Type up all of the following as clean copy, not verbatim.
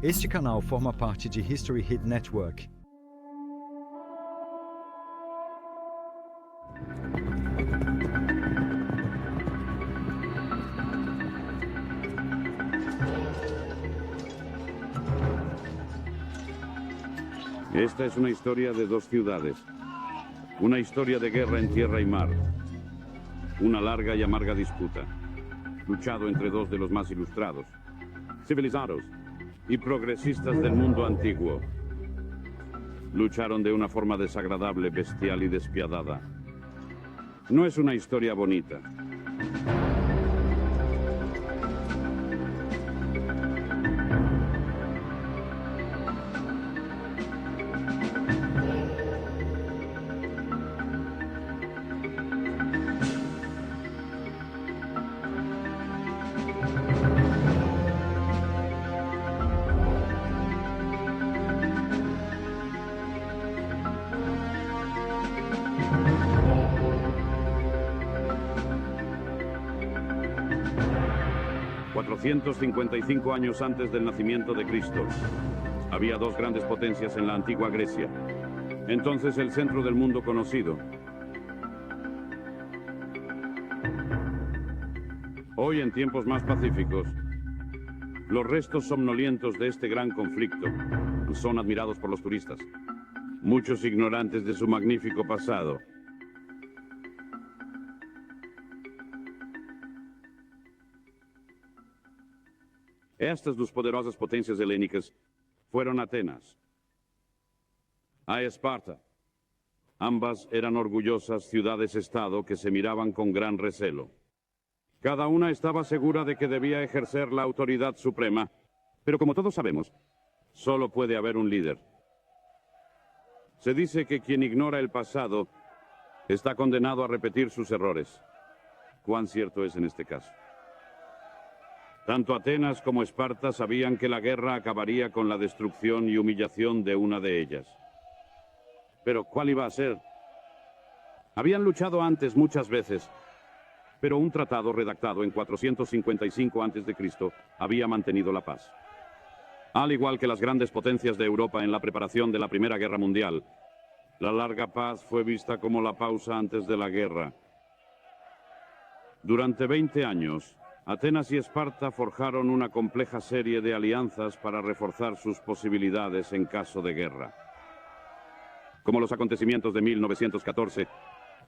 Este canal forma parte de History Hit Network. Esta es una historia de dos ciudades. Una historia de guerra en tierra y mar. Una larga y amarga disputa. Luchado entre dos de los más ilustrados, civilizados y progresistas del mundo antiguo. Lucharon de una forma desagradable, bestial y despiadada. No es una historia bonita. ...455 años antes del nacimiento de Cristo... había dos grandes potencias en la antigua Grecia... entonces el centro del mundo conocido. Hoy, en tiempos más pacíficos... los restos somnolientos de este gran conflicto... son admirados por los turistas... muchos ignorantes de su magnífico pasado... Estas dos poderosas potências helênicas fueron Atenas a Esparta. Ambas eran orgullosas ciudades-estado que se miraban con gran recelo. Cada una estaba segura de que debía ejercer la autoridad suprema, pero como todos sabemos, solo puede haber un líder. Se dice que quien ignora el pasado está condenado a repetir sus errores. ¿Cuán cierto es en este caso? Tanto Atenas como Esparta sabían que la guerra acabaría con la destrucción y humillación de una de ellas. Pero ¿cuál iba a ser? Habían luchado antes muchas veces, pero un tratado redactado en 455 a.C. había mantenido la paz. Al igual que las grandes potencias de Europa en la preparación de la Primera Guerra Mundial, la larga paz fue vista como la pausa antes de la guerra. Durante 20 años, Atenas y Esparta forjaron una compleja serie de alianzas para reforzar sus posibilidades en caso de guerra. Como los acontecimientos de 1914,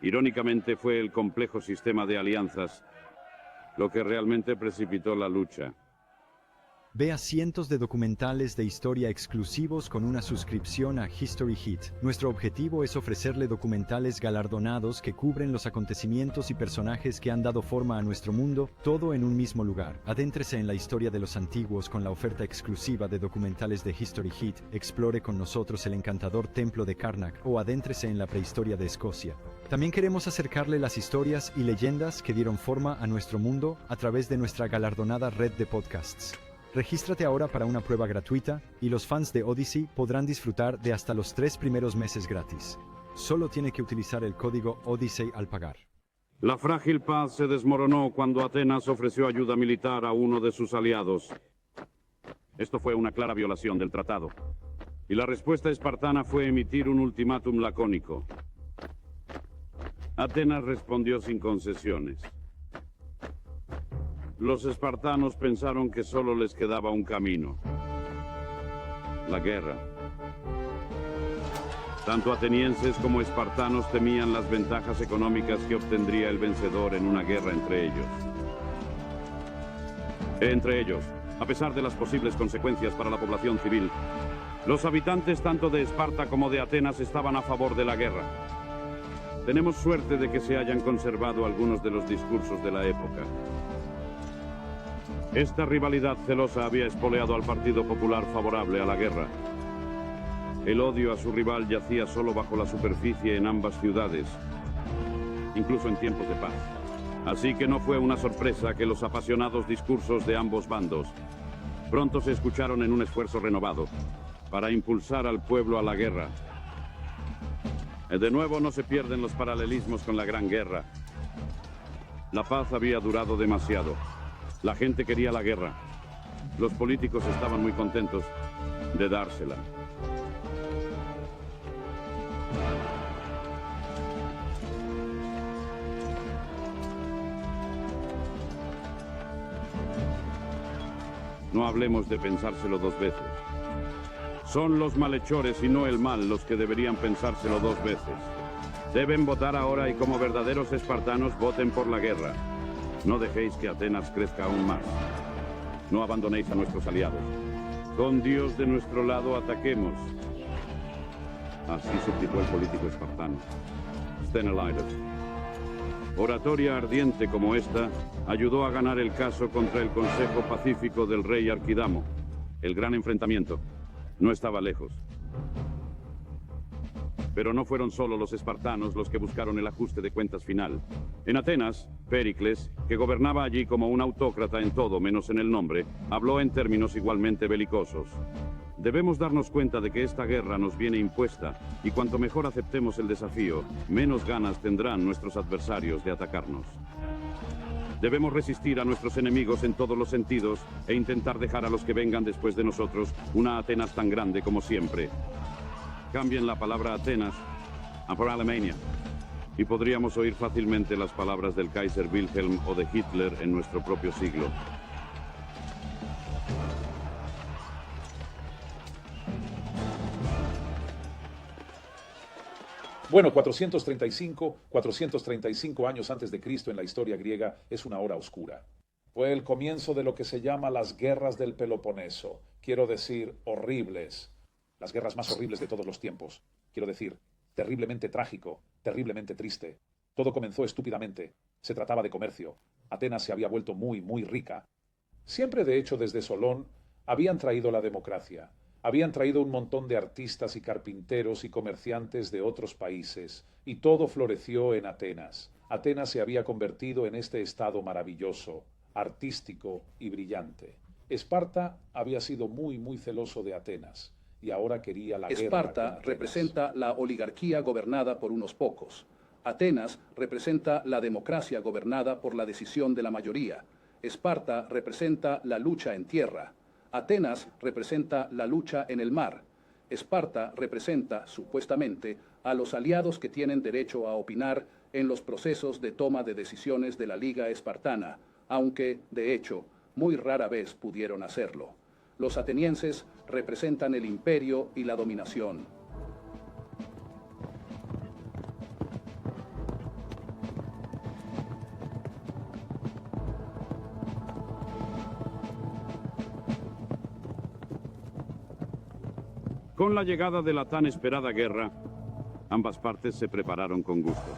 irónicamente fue el complejo sistema de alianzas lo que realmente precipitó la lucha. Vea cientos de documentales de historia exclusivos con una suscripción a History Hit. Nuestro objetivo es ofrecerle documentales galardonados que cubren los acontecimientos y personajes que han dado forma a nuestro mundo, todo en un mismo lugar. Adéntrese en la historia de los antiguos con la oferta exclusiva de documentales de History Hit, explore con nosotros el encantador templo de Karnak o adéntrese en la prehistoria de Escocia. También queremos acercarle las historias y leyendas que dieron forma a nuestro mundo a través de nuestra galardonada red de podcasts. Regístrate ahora para una prueba gratuita y los fans de Odyssey podrán disfrutar de hasta los 3 primeros meses gratis. Solo tiene que utilizar el código Odyssey al pagar. La frágil paz se desmoronó cuando Atenas ofreció ayuda militar a uno de sus aliados. Esto fue una clara violación del tratado. Y la respuesta espartana fue emitir un ultimátum lacónico. Atenas respondió sin concesiones. Los espartanos pensaron que solo les quedaba un camino: la guerra. Tanto atenienses como espartanos temían las ventajas económicas que obtendría el vencedor en una guerra entre ellos. A pesar de las posibles consecuencias para la población civil, los habitantes tanto de Esparta como de Atenas estaban a favor de la guerra. Tenemos suerte de que se hayan conservado algunos de los discursos de la época. Esta rivalidad celosa había espoleado al Partido Popular favorable a la guerra. El odio a su rival yacía solo bajo la superficie en ambas ciudades, incluso en tiempos de paz. Así que no fue una sorpresa que los apasionados discursos de ambos bandos pronto se escucharon en un esfuerzo renovado para impulsar al pueblo a la guerra. De nuevo no se pierden los paralelismos con la Gran Guerra. La paz había durado demasiado. La gente quería la guerra. Los políticos estaban muy contentos de dársela. No hablemos de pensárselo dos veces. Son los malhechores y no el mal los que deberían pensárselo dos veces. Deben votar ahora y como verdaderos espartanos voten por la guerra. No dejéis que Atenas crezca aún más. No abandonéis a nuestros aliados. Con Dios de nuestro lado ataquemos. Así suplicó el político espartano, Sthenelaidas. Oratoria ardiente como esta ayudó a ganar el caso contra el Consejo Pacífico del rey Arquidamo. El gran enfrentamiento no estaba lejos. Pero no fueron solo los espartanos los que buscaron el ajuste de cuentas final. En Atenas, Péricles, que gobernaba allí como un autócrata en todo menos en el nombre, habló en términos igualmente belicosos. Debemos darnos cuenta de que esta guerra nos viene impuesta, y cuanto mejor aceptemos el desafío, menos ganas tendrán nuestros adversarios de atacarnos. Debemos resistir a nuestros enemigos en todos los sentidos e intentar dejar a los que vengan después de nosotros una Atenas tan grande como siempre. Cambien la palabra Atenas a por Alemania, y podríamos oír fácilmente las palabras del Kaiser Wilhelm o de Hitler en nuestro propio siglo. Bueno, 435 años antes de Cristo en la historia griega es una hora oscura. Fue el comienzo de lo que se llama las guerras del Peloponeso. Quiero decir, horribles. Las guerras más horribles de todos los tiempos. Quiero decir, terriblemente trágico, terriblemente triste. Todo comenzó estúpidamente. Se trataba de comercio. Atenas se había vuelto muy, muy rica. Siempre, de hecho, desde Solón, habían traído la democracia. Habían traído un montón de artistas y carpinteros y comerciantes de otros países, y todo floreció en Atenas. Atenas se había convertido en este estado maravilloso, artístico y brillante. Esparta había sido muy, muy celoso de Atenas, y ahora quería la guerra. Esparta representa la oligarquía gobernada por unos pocos. Atenas representa la democracia gobernada por la decisión de la mayoría. Esparta representa la lucha en tierra. Atenas representa la lucha en el mar. Esparta representa, supuestamente, a los aliados que tienen derecho a opinar en los procesos de toma de decisiones de la Liga Espartana, aunque, de hecho, muy rara vez pudieron hacerlo. Los atenienses representan el imperio y la dominación. Con la llegada de la tan esperada guerra, ambas partes se prepararon con gusto.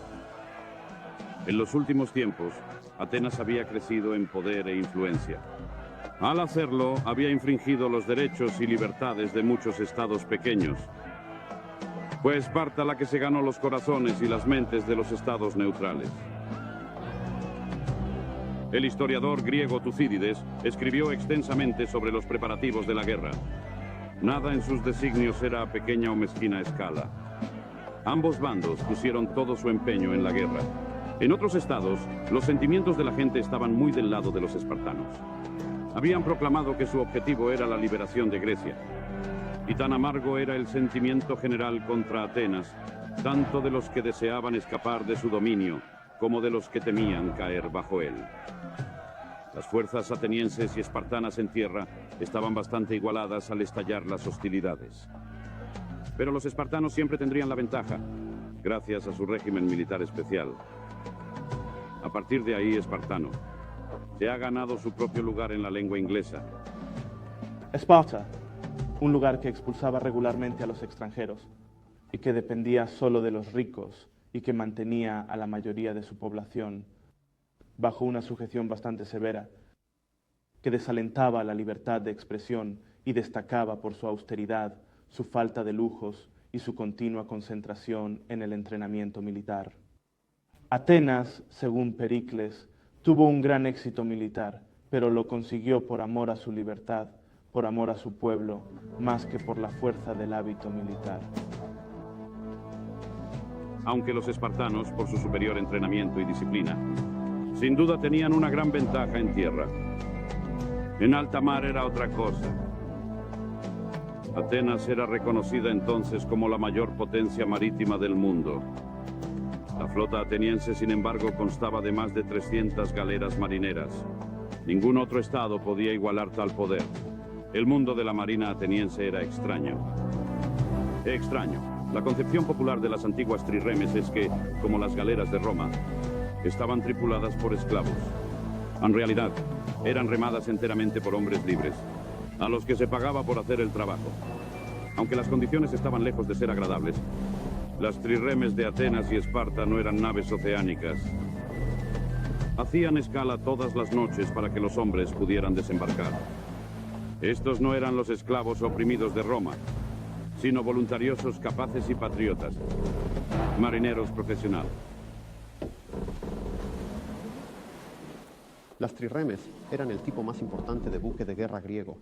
En los últimos tiempos, Atenas había crecido en poder e influencia. Al hacerlo, había infringido los derechos y libertades de muchos estados pequeños. Fue Esparta la que se ganó los corazones y las mentes de los estados neutrales. El historiador griego Tucídides escribió extensamente sobre los preparativos de la guerra. Nada en sus designios era a pequeña o mezquina escala. Ambos bandos pusieron todo su empeño en la guerra. En otros estados, los sentimientos de la gente estaban muy del lado de los espartanos. Habían proclamado que su objetivo era la liberación de Grecia. Y tan amargo era el sentimiento general contra Atenas, tanto de los que deseaban escapar de su dominio, como de los que temían caer bajo él. Las fuerzas atenienses y espartanas en tierra estaban bastante igualadas al estallar las hostilidades. Pero los espartanos siempre tendrían la ventaja, gracias a su régimen militar especial. A partir de ahí, espartano se ha ganado su propio lugar en la lengua inglesa. Esparta, un lugar que expulsaba regularmente a los extranjeros y que dependía solo de los ricos y que mantenía a la mayoría de su población bajo una sujeción bastante severa, que desalentaba la libertad de expresión y destacaba por su austeridad, su falta de lujos y su continua concentración en el entrenamiento militar. Atenas, según Pericles, tuvo un gran éxito militar, pero lo consiguió por amor a su libertad, por amor a su pueblo, más que por la fuerza del hábito militar. Aunque los espartanos, por su superior entrenamiento y disciplina, sin duda tenían una gran ventaja en tierra. En alta mar era otra cosa. Atenas era reconocida entonces como la mayor potencia marítima del mundo. La flota ateniense, sin embargo, constaba de más de 300 galeras marineras. Ningún otro estado podía igualar tal poder. El mundo de la marina ateniense era extraño. Extraño. La concepción popular de las antiguas trirremes es que, como las galeras de Roma, estaban tripuladas por esclavos. En realidad, eran remadas enteramente por hombres libres, a los que se pagaba por hacer el trabajo. Aunque las condiciones estaban lejos de ser agradables, las trirremes de Atenas y Esparta no eran naves oceánicas. Hacían escala todas las noches para que los hombres pudieran desembarcar. Estos no eran los esclavos oprimidos de Roma, sino voluntariosos capaces y patriotas, marineros profesionales. Las trirremes eran el tipo más importante de buque de guerra griego.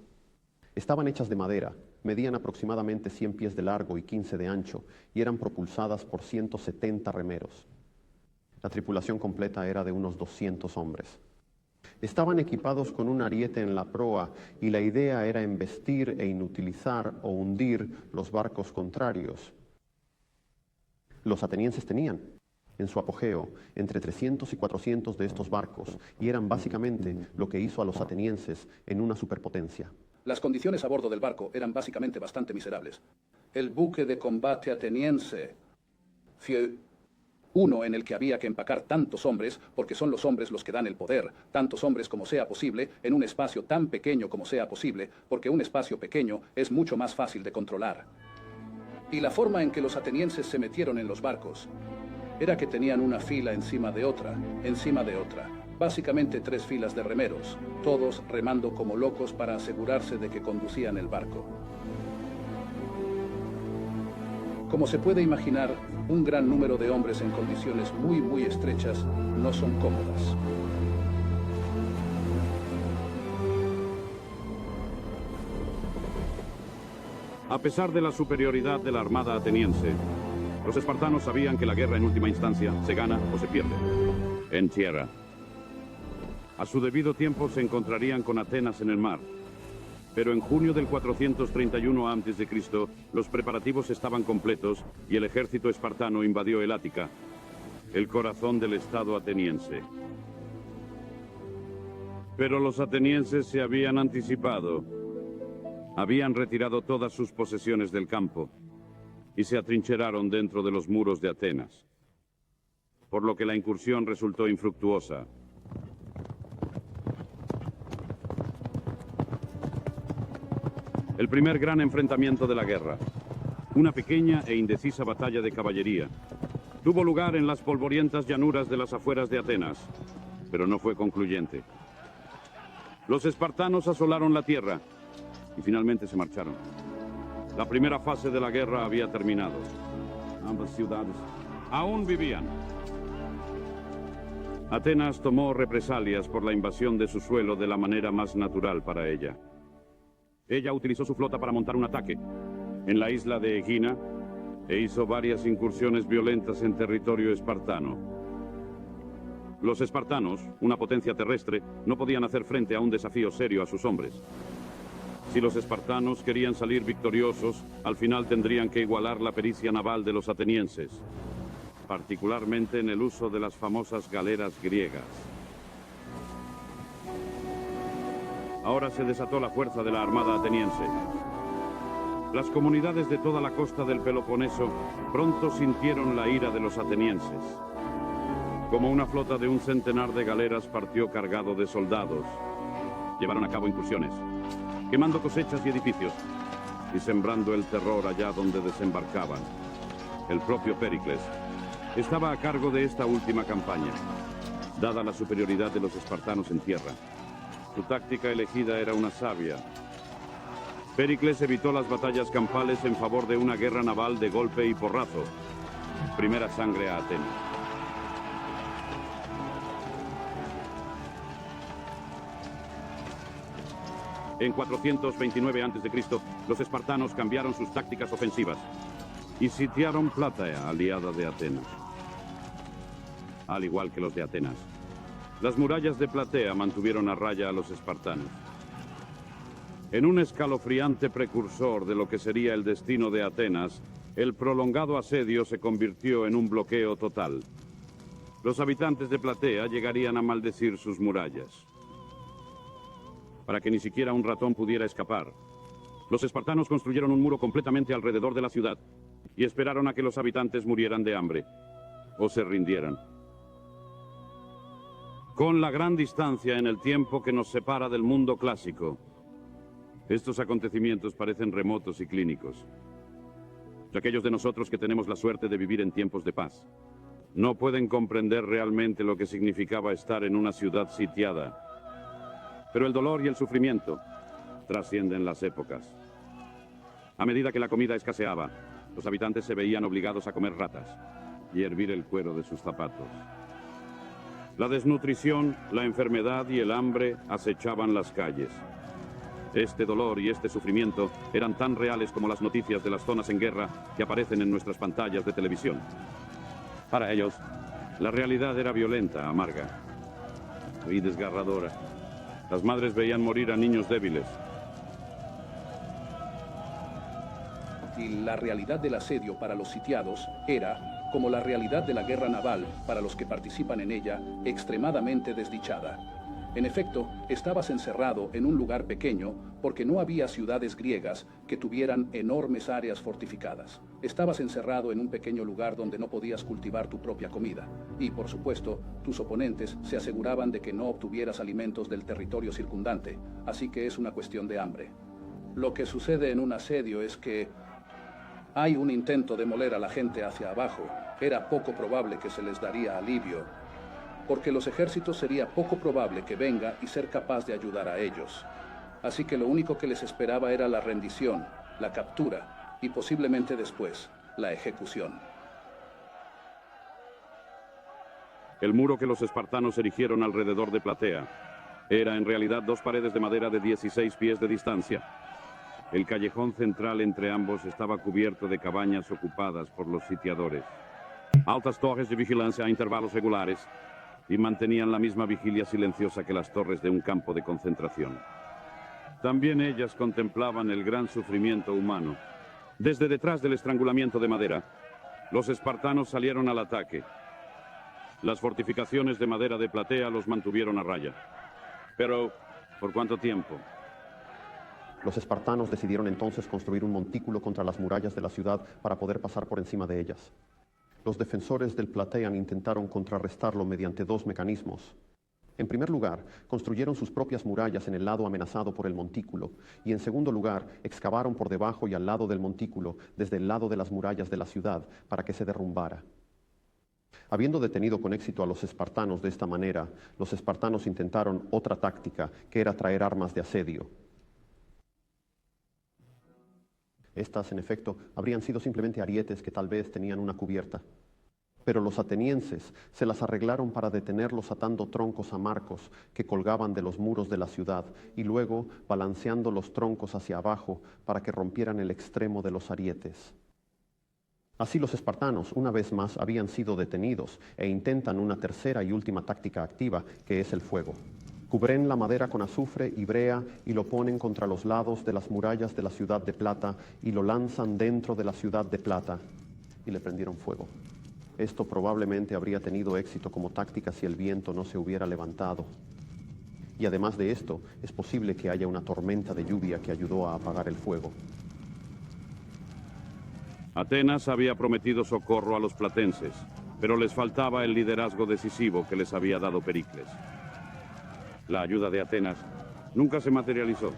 Estaban hechas de madera, medían aproximadamente 100 pies de largo y 15 de ancho y eran propulsadas por 170 remeros. La tripulación completa era de unos 200 hombres. Estaban equipados con un ariete en la proa y la idea era embestir e inutilizar o hundir los barcos contrarios. Los atenienses tenían, en su apogeo, entre 300 y 400 de estos barcos y eran básicamente lo que hizo a los atenienses en una superpotencia. Las condiciones a bordo del barco eran básicamente bastante miserables. El buque de combate ateniense fue uno en el que había que empacar tantos hombres, porque son los hombres los que dan el poder, tantos hombres como sea posible, en un espacio tan pequeño como sea posible, porque un espacio pequeño es mucho más fácil de controlar. Y la forma en que los atenienses se metieron en los barcos era que tenían una fila encima de otra, básicamente 3 filas de remeros, todos remando como locos para asegurarse de que conducían el barco. Como se puede imaginar, un gran número de hombres en condiciones muy estrechas no son cómodas. A pesar de la superioridad de la armada ateniense, los espartanos sabían que la guerra en última instancia se gana o se pierde en tierra. A su debido tiempo se encontrarían con Atenas en el mar. Pero en junio del 431 a.C., los preparativos estaban completos y el ejército espartano invadió el Ática, el corazón del estado ateniense. Pero los atenienses se habían anticipado. Habían retirado todas sus posesiones del campo y se atrincheraron dentro de los muros de Atenas, por lo que la incursión resultó infructuosa. El primer gran enfrentamiento de la guerra, una pequeña e indecisa batalla de caballería, tuvo lugar en las polvorientas llanuras de las afueras de Atenas, pero no fue concluyente. Los espartanos asolaron la tierra y finalmente se marcharon. La primera fase de la guerra había terminado. Ambas ciudades aún vivían. Atenas tomó represalias por la invasión de su suelo de la manera más natural para ella. Ella utilizó su flota para montar un ataque en la isla de Egina e hizo varias incursiones violentas en territorio espartano. Los espartanos, una potencia terrestre, no podían hacer frente a un desafío serio a sus hombres. Si los espartanos querían salir victoriosos, al final tendrían que igualar la pericia naval de los atenienses, particularmente en el uso de las famosas galeras griegas. Ahora se desató la fuerza de la armada ateniense. Las comunidades de toda la costa del Peloponeso pronto sintieron la ira de los atenienses. Como una flota de 100 de galeras partió cargado de soldados, llevaron a cabo incursiones, quemando cosechas y edificios, y sembrando el terror allá donde desembarcaban. El propio Péricles estaba a cargo de esta última campaña, dada la superioridad de los espartanos en tierra. Su táctica elegida era una sabia. Péricles evitó las batallas campales en favor de una guerra naval de golpe y porrazo. Primera sangre a Atenas. En 429 a.C., los espartanos cambiaron sus tácticas ofensivas y sitiaron Platea, aliada de Atenas. Al igual que los de Atenas, las murallas de Platea mantuvieron a raya a los espartanos. En un escalofriante precursor de lo que sería el destino de Atenas, el prolongado asedio se convirtió en un bloqueo total. Los habitantes de Platea llegarían a maldecir sus murallas. Para que ni siquiera un ratón pudiera escapar, los espartanos construyeron un muro completamente alrededor de la ciudad y esperaron a que los habitantes murieran de hambre o se rindieran. Con la gran distancia en el tiempo que nos separa del mundo clásico, estos acontecimientos parecen remotos y clínicos. Aquellos de nosotros que tenemos la suerte de vivir en tiempos de paz no pueden comprender realmente lo que significaba estar en una ciudad sitiada. Pero el dolor y el sufrimiento trascienden las épocas. A medida que la comida escaseaba, los habitantes se veían obligados a comer ratas y hervir el cuero de sus zapatos. La desnutrición, la enfermedad y el hambre acechaban las calles. Este dolor y este sufrimiento eran tan reales como las noticias de las zonas en guerra que aparecen en nuestras pantallas de televisión. Para ellos, la realidad era violenta, amarga y desgarradora. Las madres veían morir a niños débiles. Y la realidad del asedio para los sitiados era, como la realidad de la guerra naval para los que participan en ella, extremadamente desdichada. En efecto, estabas encerrado en un lugar pequeño porque no había ciudades griegas que tuvieran enormes áreas fortificadas. Estabas encerrado en un pequeño lugar donde no podías cultivar tu propia comida. Y, por supuesto, tus oponentes se aseguraban de que no obtuvieras alimentos del territorio circundante. Así que es una cuestión de hambre. Lo que sucede en un asedio es que hay un intento de moler a la gente hacia abajo. Era poco probable que se les daría alivio, porque los ejércitos sería poco probable que venga y ser capaz de ayudar a ellos. Así que lo único que les esperaba era la rendición, la captura y posiblemente después, la ejecución. El muro que los espartanos erigieron alrededor de Platea era en realidad 2 paredes de madera de 16 pies de distancia. El callejón central entre ambos estaba cubierto de cabañas ocupadas por los sitiadores. Altas torres de vigilancia a intervalos regulares y mantenían la misma vigilia silenciosa que las torres de un campo de concentración. También ellas contemplaban el gran sufrimiento humano. Desde detrás del estrangulamiento de madera, los espartanos salieron al ataque. Las fortificaciones de madera de Platea los mantuvieron a raya. Pero, ¿por cuánto tiempo? Los espartanos decidieron entonces construir un montículo contra las murallas de la ciudad para poder pasar por encima de ellas. Los defensores del Platean intentaron contrarrestarlo mediante 2 mecanismos. En primer lugar, construyeron sus propias murallas en el lado amenazado por el montículo, y en segundo lugar, excavaron por debajo y al lado del montículo, desde el lado de las murallas de la ciudad, para que se derrumbara. Habiendo detenido con éxito a los espartanos de esta manera, los espartanos intentaron otra táctica, que era traer armas de asedio. Estas, en efecto, habrían sido simplemente arietes que tal vez tenían una cubierta. Pero los atenienses se las arreglaron para detenerlos atando troncos a marcos que colgaban de los muros de la ciudad y luego balanceando los troncos hacia abajo para que rompieran el extremo de los arietes. Así los espartanos, una vez más, habían sido detenidos e intentan una tercera y última táctica activa, que es el fuego. Cubren la madera con azufre y brea y lo ponen contra los lados de las murallas de la ciudad de plata y lo lanzan dentro de la ciudad de plata y le prendieron fuego. Esto probablemente habría tenido éxito como táctica si el viento no se hubiera levantado. Y además de esto, es posible que haya una tormenta de lluvia que ayudó a apagar el fuego. Atenas había prometido socorro a los platenses, pero les faltaba el liderazgo decisivo que les había dado Pericles. La ayuda de Atenas nunca se materializó.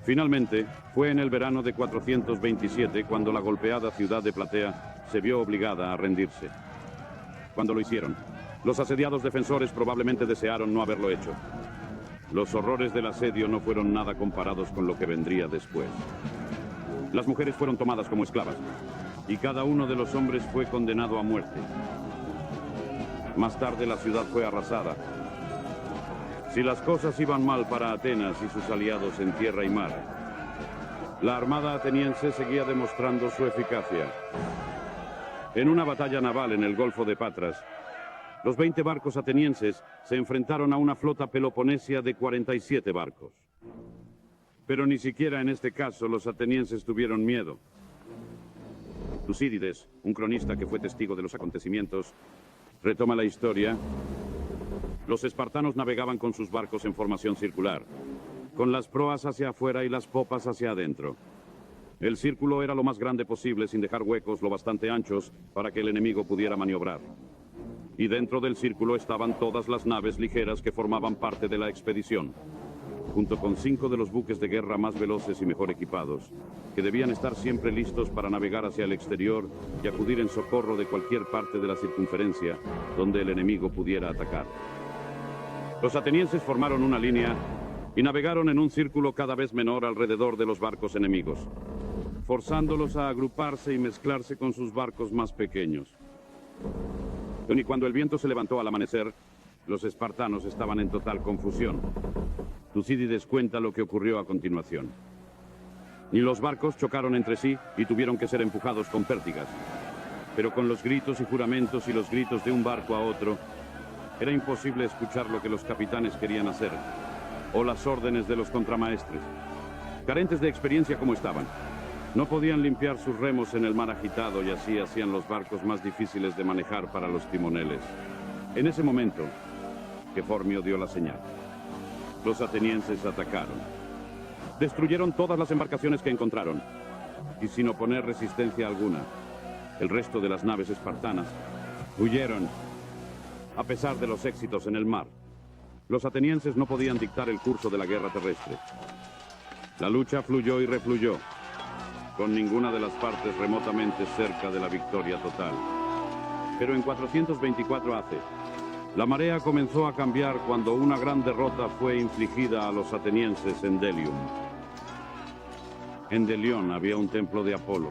Finalmente, fue en el verano de 427 cuando la golpeada ciudad de Platea se vio obligada a rendirse. Cuando lo hicieron, los asediados defensores probablemente desearon no haberlo hecho. Los horrores del asedio no fueron nada comparados con lo que vendría después. Las mujeres fueron tomadas como esclavas y cada uno de los hombres fue condenado a muerte. Más tarde la ciudad fue arrasada. Si las cosas iban mal para Atenas y sus aliados en tierra y mar, la armada ateniense seguía demostrando su eficacia. En una batalla naval en el Golfo de Patras, los 20 barcos atenienses se enfrentaron a una flota peloponesia de 47 barcos. Pero ni siquiera en este caso los atenienses tuvieron miedo. Tucídides, un cronista que fue testigo de los acontecimientos, retoma la historia. Los espartanos navegaban con sus barcos en formación circular, con las proas hacia afuera y las popas hacia adentro. El círculo era lo más grande posible, sin dejar huecos lo bastante anchos para que el enemigo pudiera maniobrar. Y dentro del círculo estaban todas las naves ligeras que formaban parte de la expedición, junto con 5 de los buques de guerra más veloces y mejor equipados, que debían estar siempre listos para navegar hacia el exterior y acudir en socorro de cualquier parte de la circunferencia donde el enemigo pudiera atacar. Los atenienses formaron una línea y navegaron en un círculo cada vez menor alrededor de los barcos enemigos, forzándolos a agruparse y mezclarse con sus barcos más pequeños. Y cuando el viento se levantó al amanecer, los espartanos estaban en total confusión. Tucídides cuenta lo que ocurrió a continuación. Y los barcos chocaron entre sí y tuvieron que ser empujados con pértigas. Pero con los gritos y juramentos y los gritos de un barco a otro, era imposible escuchar lo que los capitanes querían hacer, o las órdenes de los contramaestres. Carentes de experiencia como estaban, no podían limpiar sus remos en el mar agitado y así hacían los barcos más difíciles de manejar para los timoneles. En ese momento, que Formio dio la señal. Los atenienses atacaron. Destruyeron todas las embarcaciones que encontraron, y sin oponer resistencia alguna, el resto de las naves espartanas huyeron, a pesar de los éxitos en el mar. Los atenienses no podían dictar el curso de la guerra terrestre. La lucha fluyó y refluyó, con ninguna de las partes remotamente cerca de la victoria total. Pero en 424 a.C., la marea comenzó a cambiar cuando una gran derrota fue infligida a los atenienses en Delium. En Delión había un templo de Apolo.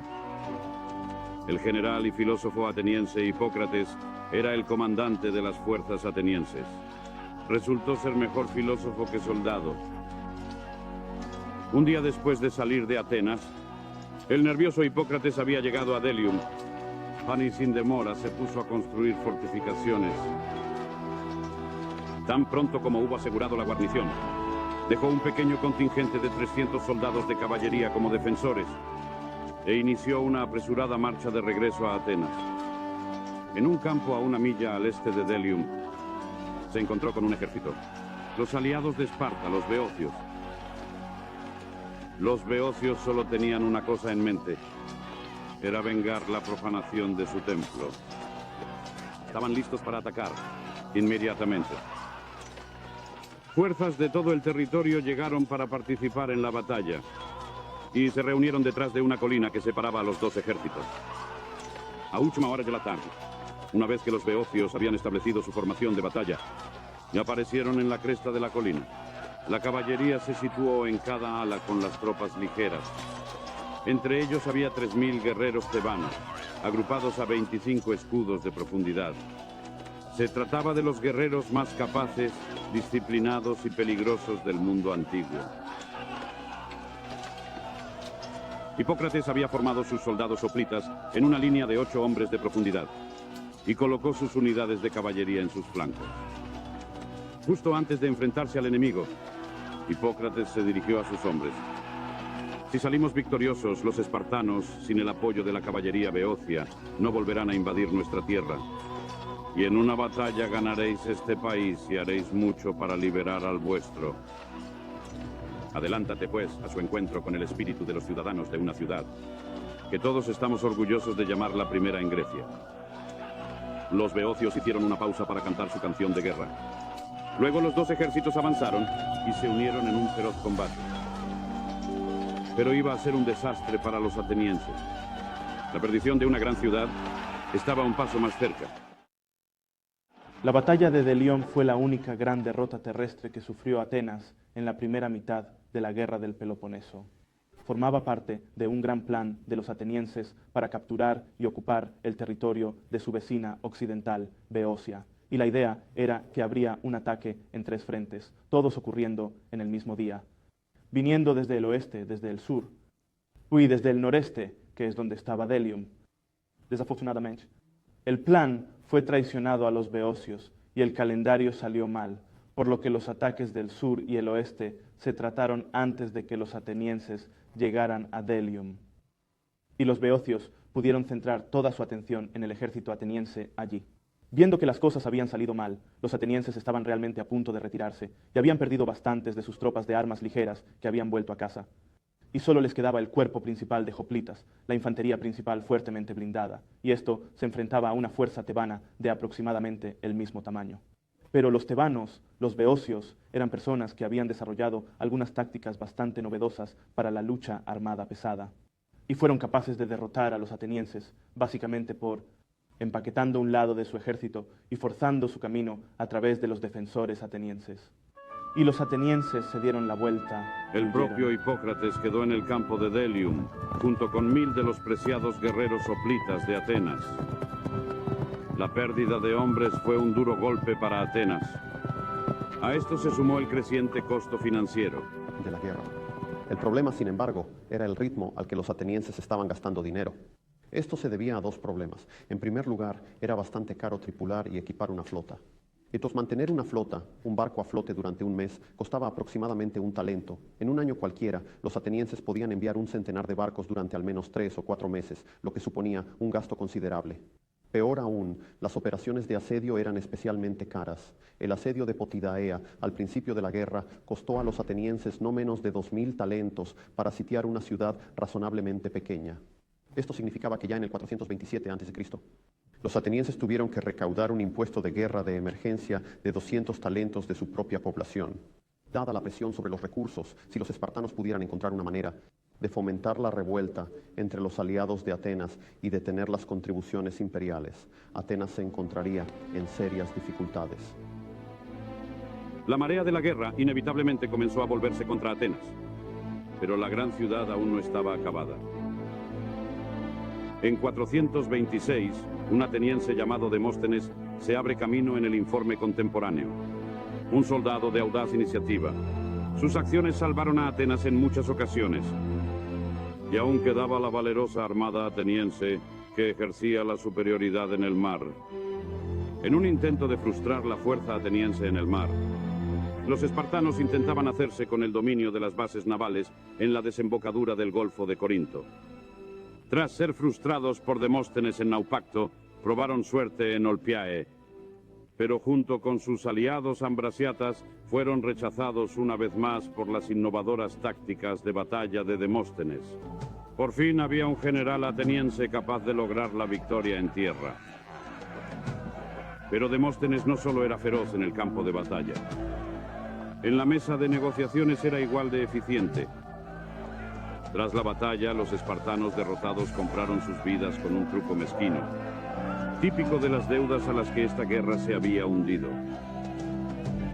El general y filósofo ateniense Hipócrates era el comandante de las fuerzas atenienses. Resultó ser mejor filósofo que soldado. Un día después de salir de Atenas, el nervioso Hipócrates había llegado a Delium. Y sin demora se puso a construir fortificaciones. Tan pronto como hubo asegurado la guarnición, dejó un pequeño contingente de 300 soldados de caballería como defensores e inició una apresurada marcha de regreso a Atenas. En un campo a 1 milla al este de Delium, se encontró con un ejército. Los aliados de Esparta, los beocios. Los beocios solo tenían una cosa en mente: era vengar la profanación de su templo. Estaban listos para atacar inmediatamente. Fuerzas de todo el territorio llegaron para participar en la batalla y se reunieron detrás de una colina que separaba a los dos ejércitos. A última hora de la tarde, una vez que los beocios habían establecido su formación de batalla, aparecieron en la cresta de la colina. La caballería se situó en cada ala con las tropas ligeras. Entre ellos había 3000 guerreros tebanos, agrupados a 25 escudos de profundidad. Se trataba de los guerreros más capaces, disciplinados y peligrosos del mundo antiguo. Hipócrates había formado sus soldados hoplitas en una línea de 8 hombres de profundidad y colocó sus unidades de caballería en sus flancos. Justo antes de enfrentarse al enemigo, Hipócrates se dirigió a sus hombres. Si salimos victoriosos, los espartanos, sin el apoyo de la caballería beocia, no volverán a invadir nuestra tierra. Y en una batalla ganaréis este país y haréis mucho para liberar al vuestro. Adelántate, pues, a su encuentro con el espíritu de los ciudadanos de una ciudad, que todos estamos orgullosos de llamar la primera en Grecia. Los beocios hicieron una pausa para cantar su canción de guerra. Luego los dos ejércitos avanzaron y se unieron en un feroz combate. Pero iba a ser un desastre para los atenienses. La perdición de una gran ciudad estaba un paso más cerca. La batalla de Delión fue la única gran derrota terrestre que sufrió Atenas en la primera mitad de la guerra del Peloponeso. Formaba parte de un gran plan de los atenienses para capturar y ocupar el territorio de su vecina occidental, Beocia. Y la idea era que habría un ataque en 3 frentes, todos ocurriendo en el mismo día. Viniendo desde el oeste, desde el sur, y desde el noreste, que es donde estaba Delium. Desafortunadamente, el plan fue traicionado a los beocios y el calendario salió mal, por lo que los ataques del sur y el oeste se trataron antes de que los atenienses llegaran a Delium. Y los beocios pudieron centrar toda su atención en el ejército ateniense allí. Viendo que las cosas habían salido mal, los atenienses estaban realmente a punto de retirarse y habían perdido bastantes de sus tropas de armas ligeras que habían vuelto a casa. Y solo les quedaba el cuerpo principal de hoplitas, la infantería principal fuertemente blindada, y esto se enfrentaba a una fuerza tebana de aproximadamente el mismo tamaño. Pero los tebanos, los beocios, eran personas que habían desarrollado algunas tácticas bastante novedosas para la lucha armada pesada, y fueron capaces de derrotar a los atenienses, básicamente por empaquetando un lado de su ejército y forzando su camino a través de los defensores atenienses. Y los atenienses se dieron la vuelta. El propio Hipócrates quedó en el campo de Delium, junto con 1000 de los preciados guerreros hoplitas de Atenas. La pérdida de hombres fue un duro golpe para Atenas. A esto se sumó el creciente costo financiero de la guerra. El problema, sin embargo, era el ritmo al que los atenienses estaban gastando dinero. Esto se debía a dos problemas. En primer lugar, era bastante caro tripular y equipar una flota. Entonces, mantener una flota, un barco a flote durante un mes, costaba aproximadamente un talento. En un año cualquiera, los atenienses podían enviar un centenar de barcos durante al menos 3 o 4 meses, lo que suponía un gasto considerable. Peor aún, las operaciones de asedio eran especialmente caras. El asedio de Potidaea, al principio de la guerra, costó a los atenienses no menos de 2000 talentos para sitiar una ciudad razonablemente pequeña. Esto significaba que ya en el 427 a.C., los atenienses tuvieron que recaudar un impuesto de guerra de emergencia de 200 talentos de su propia población. Dada la presión sobre los recursos, si los espartanos pudieran encontrar una manera de fomentar la revuelta entre los aliados de Atenas y detener las contribuciones imperiales, Atenas se encontraría en serias dificultades. La marea de la guerra inevitablemente comenzó a volverse contra Atenas, pero la gran ciudad aún no estaba acabada. En 426, un ateniense llamado Demóstenes se abre camino en el informe contemporáneo. Un soldado de audaz iniciativa. Sus acciones salvaron a Atenas en muchas ocasiones. Y aún quedaba la valerosa armada ateniense que ejercía la superioridad en el mar. En un intento de frustrar la fuerza ateniense en el mar, los espartanos intentaban hacerse con el dominio de las bases navales en la desembocadura del Golfo de Corinto. Tras ser frustrados por Demóstenes en Naupacto, probaron suerte en Olpiae, pero junto con sus aliados ambrasiatas fueron rechazados una vez más por las innovadoras tácticas de batalla de Demóstenes. Por fin había un general ateniense capaz de lograr la victoria en tierra. Pero Demóstenes no solo era feroz en el campo de batalla. En la mesa de negociaciones era igual de eficiente. Tras la batalla, los espartanos derrotados compraron sus vidas con un truco mezquino, típico de las deudas a las que esta guerra se había hundido.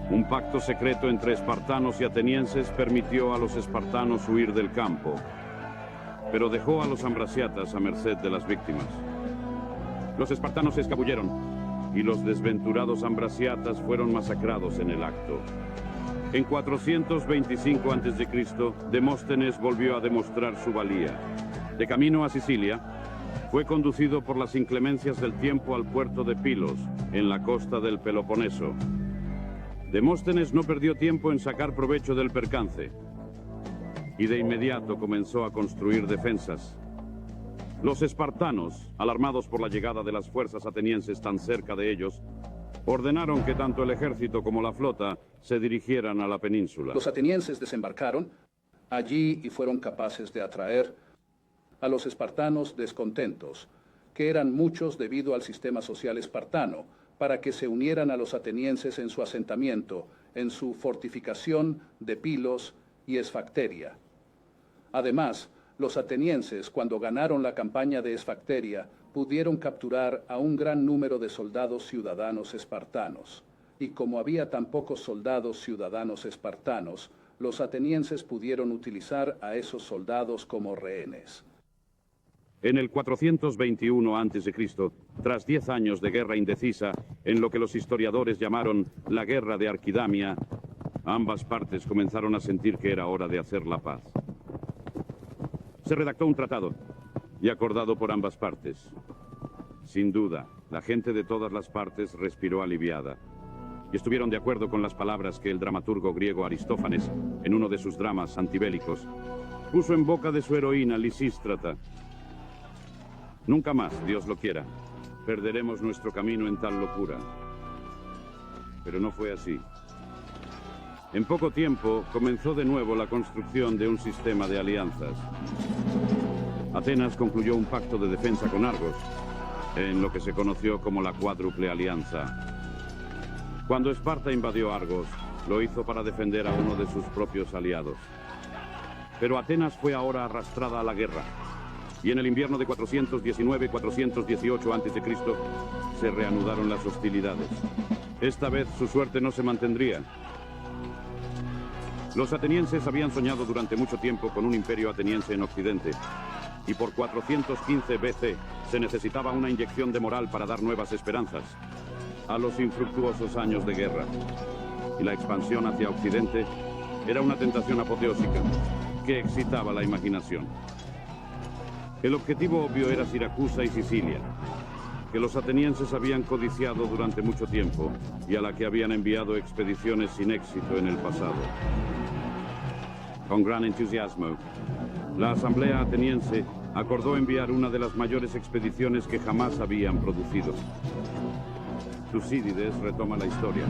Un pacto secreto entre espartanos y atenienses permitió a los espartanos huir del campo, pero dejó a los ambrasiatas a merced de las víctimas. Los espartanos se escabulleron y los desventurados ambrasiatas fueron masacrados en el acto. En 425 a.C., Demóstenes volvió a demostrar su valía. De camino a Sicilia, fue conducido por las inclemencias del tiempo al puerto de Pilos, en la costa del Peloponeso. Demóstenes no perdió tiempo en sacar provecho del percance, y de inmediato comenzó a construir defensas. Los espartanos, alarmados por la llegada de las fuerzas atenienses tan cerca de ellos, ordenaron que tanto el ejército como la flota se dirigieran a la península. Los atenienses desembarcaron allí y fueron capaces de atraer a los espartanos descontentos, que eran muchos debido al sistema social espartano, para que se unieran a los atenienses en su asentamiento, en su fortificación de Pilos y Esfacteria. Además, los atenienses, cuando ganaron la campaña de Esfacteria, pudieron capturar a un gran número de soldados ciudadanos espartanos. Y como había tan pocos soldados ciudadanos espartanos, los atenienses pudieron utilizar a esos soldados como rehenes. En el 421 a.C., tras 10 años de guerra indecisa, en lo que los historiadores llamaron la Guerra de Arquidamia, ambas partes comenzaron a sentir que era hora de hacer la paz. Se redactó un tratado, y acordado por ambas partes. Sin duda, la gente de todas las partes respiró aliviada. y estuvieron de acuerdo con las palabras que el dramaturgo griego Aristófanes, en uno de sus dramas antibélicos, puso en boca de su heroína Lisístrata. Nunca más, Dios lo quiera, perderemos nuestro camino en tal locura. Pero no fue así. En poco tiempo comenzó de nuevo la construcción de un sistema de alianzas. Atenas concluyó un pacto de defensa con Argos, en lo que se conoció como la Cuádruple Alianza. Cuando Esparta invadió Argos, lo hizo para defender a uno de sus propios aliados. Pero Atenas fue ahora arrastrada a la guerra, y en el invierno de 419-418 a.C. se reanudaron las hostilidades. Esta vez su suerte no se mantendría. Los atenienses habían soñado durante mucho tiempo con un imperio ateniense en Occidente, y por 415 BC se necesitaba una inyección de moral para dar nuevas esperanzas a los infructuosos años de guerra. Y la expansión hacia Occidente era una tentación apoteósica que excitaba la imaginación. El objetivo obvio era Siracusa y Sicilia, que los atenienses habían codiciado durante mucho tiempo y a la que habían enviado expediciones sin éxito en el pasado. Con gran entusiasmo, la asamblea ateniense acordó enviar una de las mayores expediciones que jamás habían producido. Tucídides retoma la historia.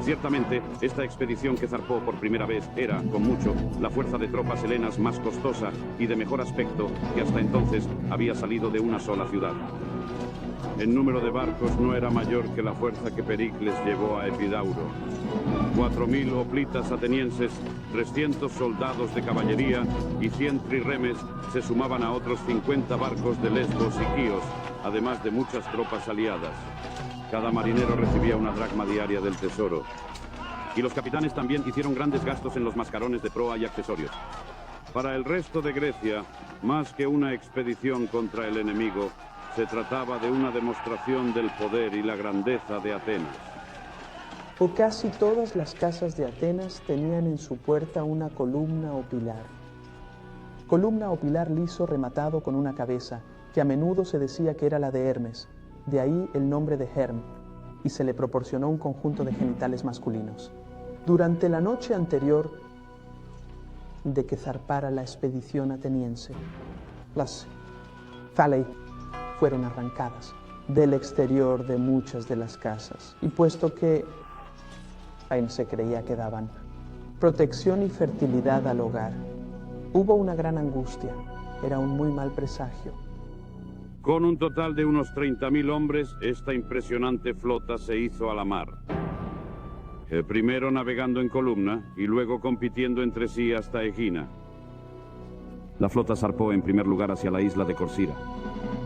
Ciertamente, esta expedición que zarpó por primera vez era, con mucho, la fuerza de tropas helenas más costosa y de mejor aspecto que hasta entonces había salido de una sola ciudad. El número de barcos no era mayor que la fuerza que Pericles llevó a Epidauro. 4.000 hoplitas atenienses, 300 soldados de caballería y 100 trirremes se sumaban a otros 50 barcos de Lesbos y Quíos, además de muchas tropas aliadas. Cada marinero recibía una dracma diaria del tesoro. Y los capitanes también hicieron grandes gastos en los mascarones de proa y accesorios. Para el resto de Grecia, más que una expedición contra el enemigo, se trataba de una demostración del poder y la grandeza de Atenas. Por casi todas las casas de Atenas tenían en su puerta una columna o pilar. Columna o pilar liso rematado con una cabeza, que a menudo se decía que era la de Hermes, de ahí el nombre de Herm, y se le proporcionó un conjunto de genitales masculinos. Durante la noche anterior de que zarpara la expedición ateniense, las phalai fueron arrancadas del exterior de muchas de las casas, y puesto que aún se creía que daban protección y fertilidad al hogar, hubo una gran angustia, era un muy mal presagio. Con un total de unos 30.000 hombres, esta impresionante flota se hizo a la mar. Primero navegando en columna y luego compitiendo entre sí hasta Egina. La flota zarpó en primer lugar hacia la isla de Corcira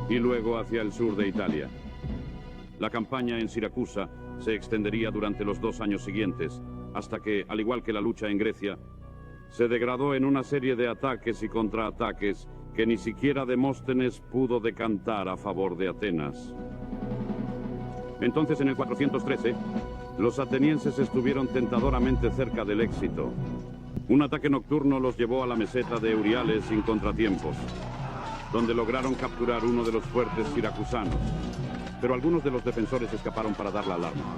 y luego hacia el sur de Italia. La campaña en Siracusa se extendería durante los 2 años siguientes, hasta que, al igual que la lucha en Grecia, se degradó en una serie de ataques y contraataques que ni siquiera Demóstenes pudo decantar a favor de Atenas. Entonces, en el 413, los atenienses estuvieron tentadoramente cerca del éxito. Un ataque nocturno los llevó a la meseta de Euriales sin contratiempos, donde lograron capturar uno de los fuertes siracusanos. Pero algunos de los defensores escaparon para dar la alarma,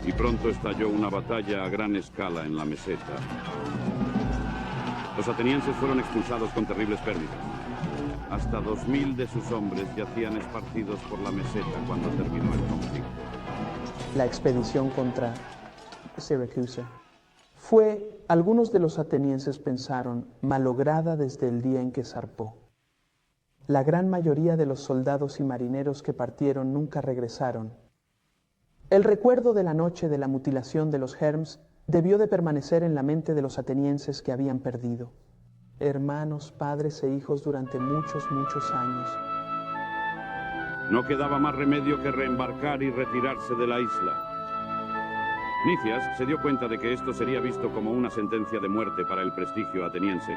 y pronto estalló una batalla a gran escala en la meseta. Los atenienses fueron expulsados con terribles pérdidas. Hasta 2.000 de sus hombres yacían esparcidos por la meseta cuando terminó el conflicto. La expedición contra Siracusa fue, algunos de los atenienses pensaron, malograda desde el día en que zarpó. La gran mayoría de los soldados y marineros que partieron nunca regresaron. El recuerdo de la noche de la mutilación de los Herms debió de permanecer en la mente de los atenienses que habían perdido hermanos, padres e hijos durante muchos años. No quedaba más remedio que reembarcar y retirarse de la isla. Nicias se dio cuenta de que esto sería visto como una sentencia de muerte para el prestigio ateniense.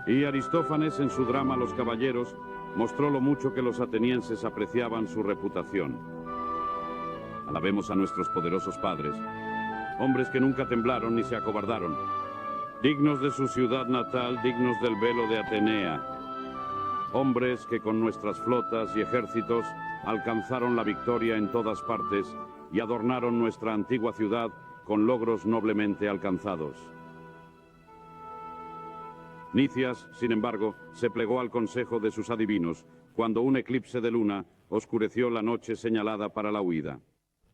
Y Aristófanes, en su drama Los Caballeros, mostró lo mucho que los atenienses apreciaban su reputación. Alabemos a nuestros poderosos padres, hombres que nunca temblaron ni se acobardaron, dignos de su ciudad natal, dignos del velo de Atenea, hombres que con nuestras flotas y ejércitos alcanzaron la victoria en todas partes y adornaron nuestra antigua ciudad con logros noblemente alcanzados. Nicias, sin embargo, se plegó al consejo de sus adivinos cuando un eclipse de luna oscureció la noche señalada para la huida.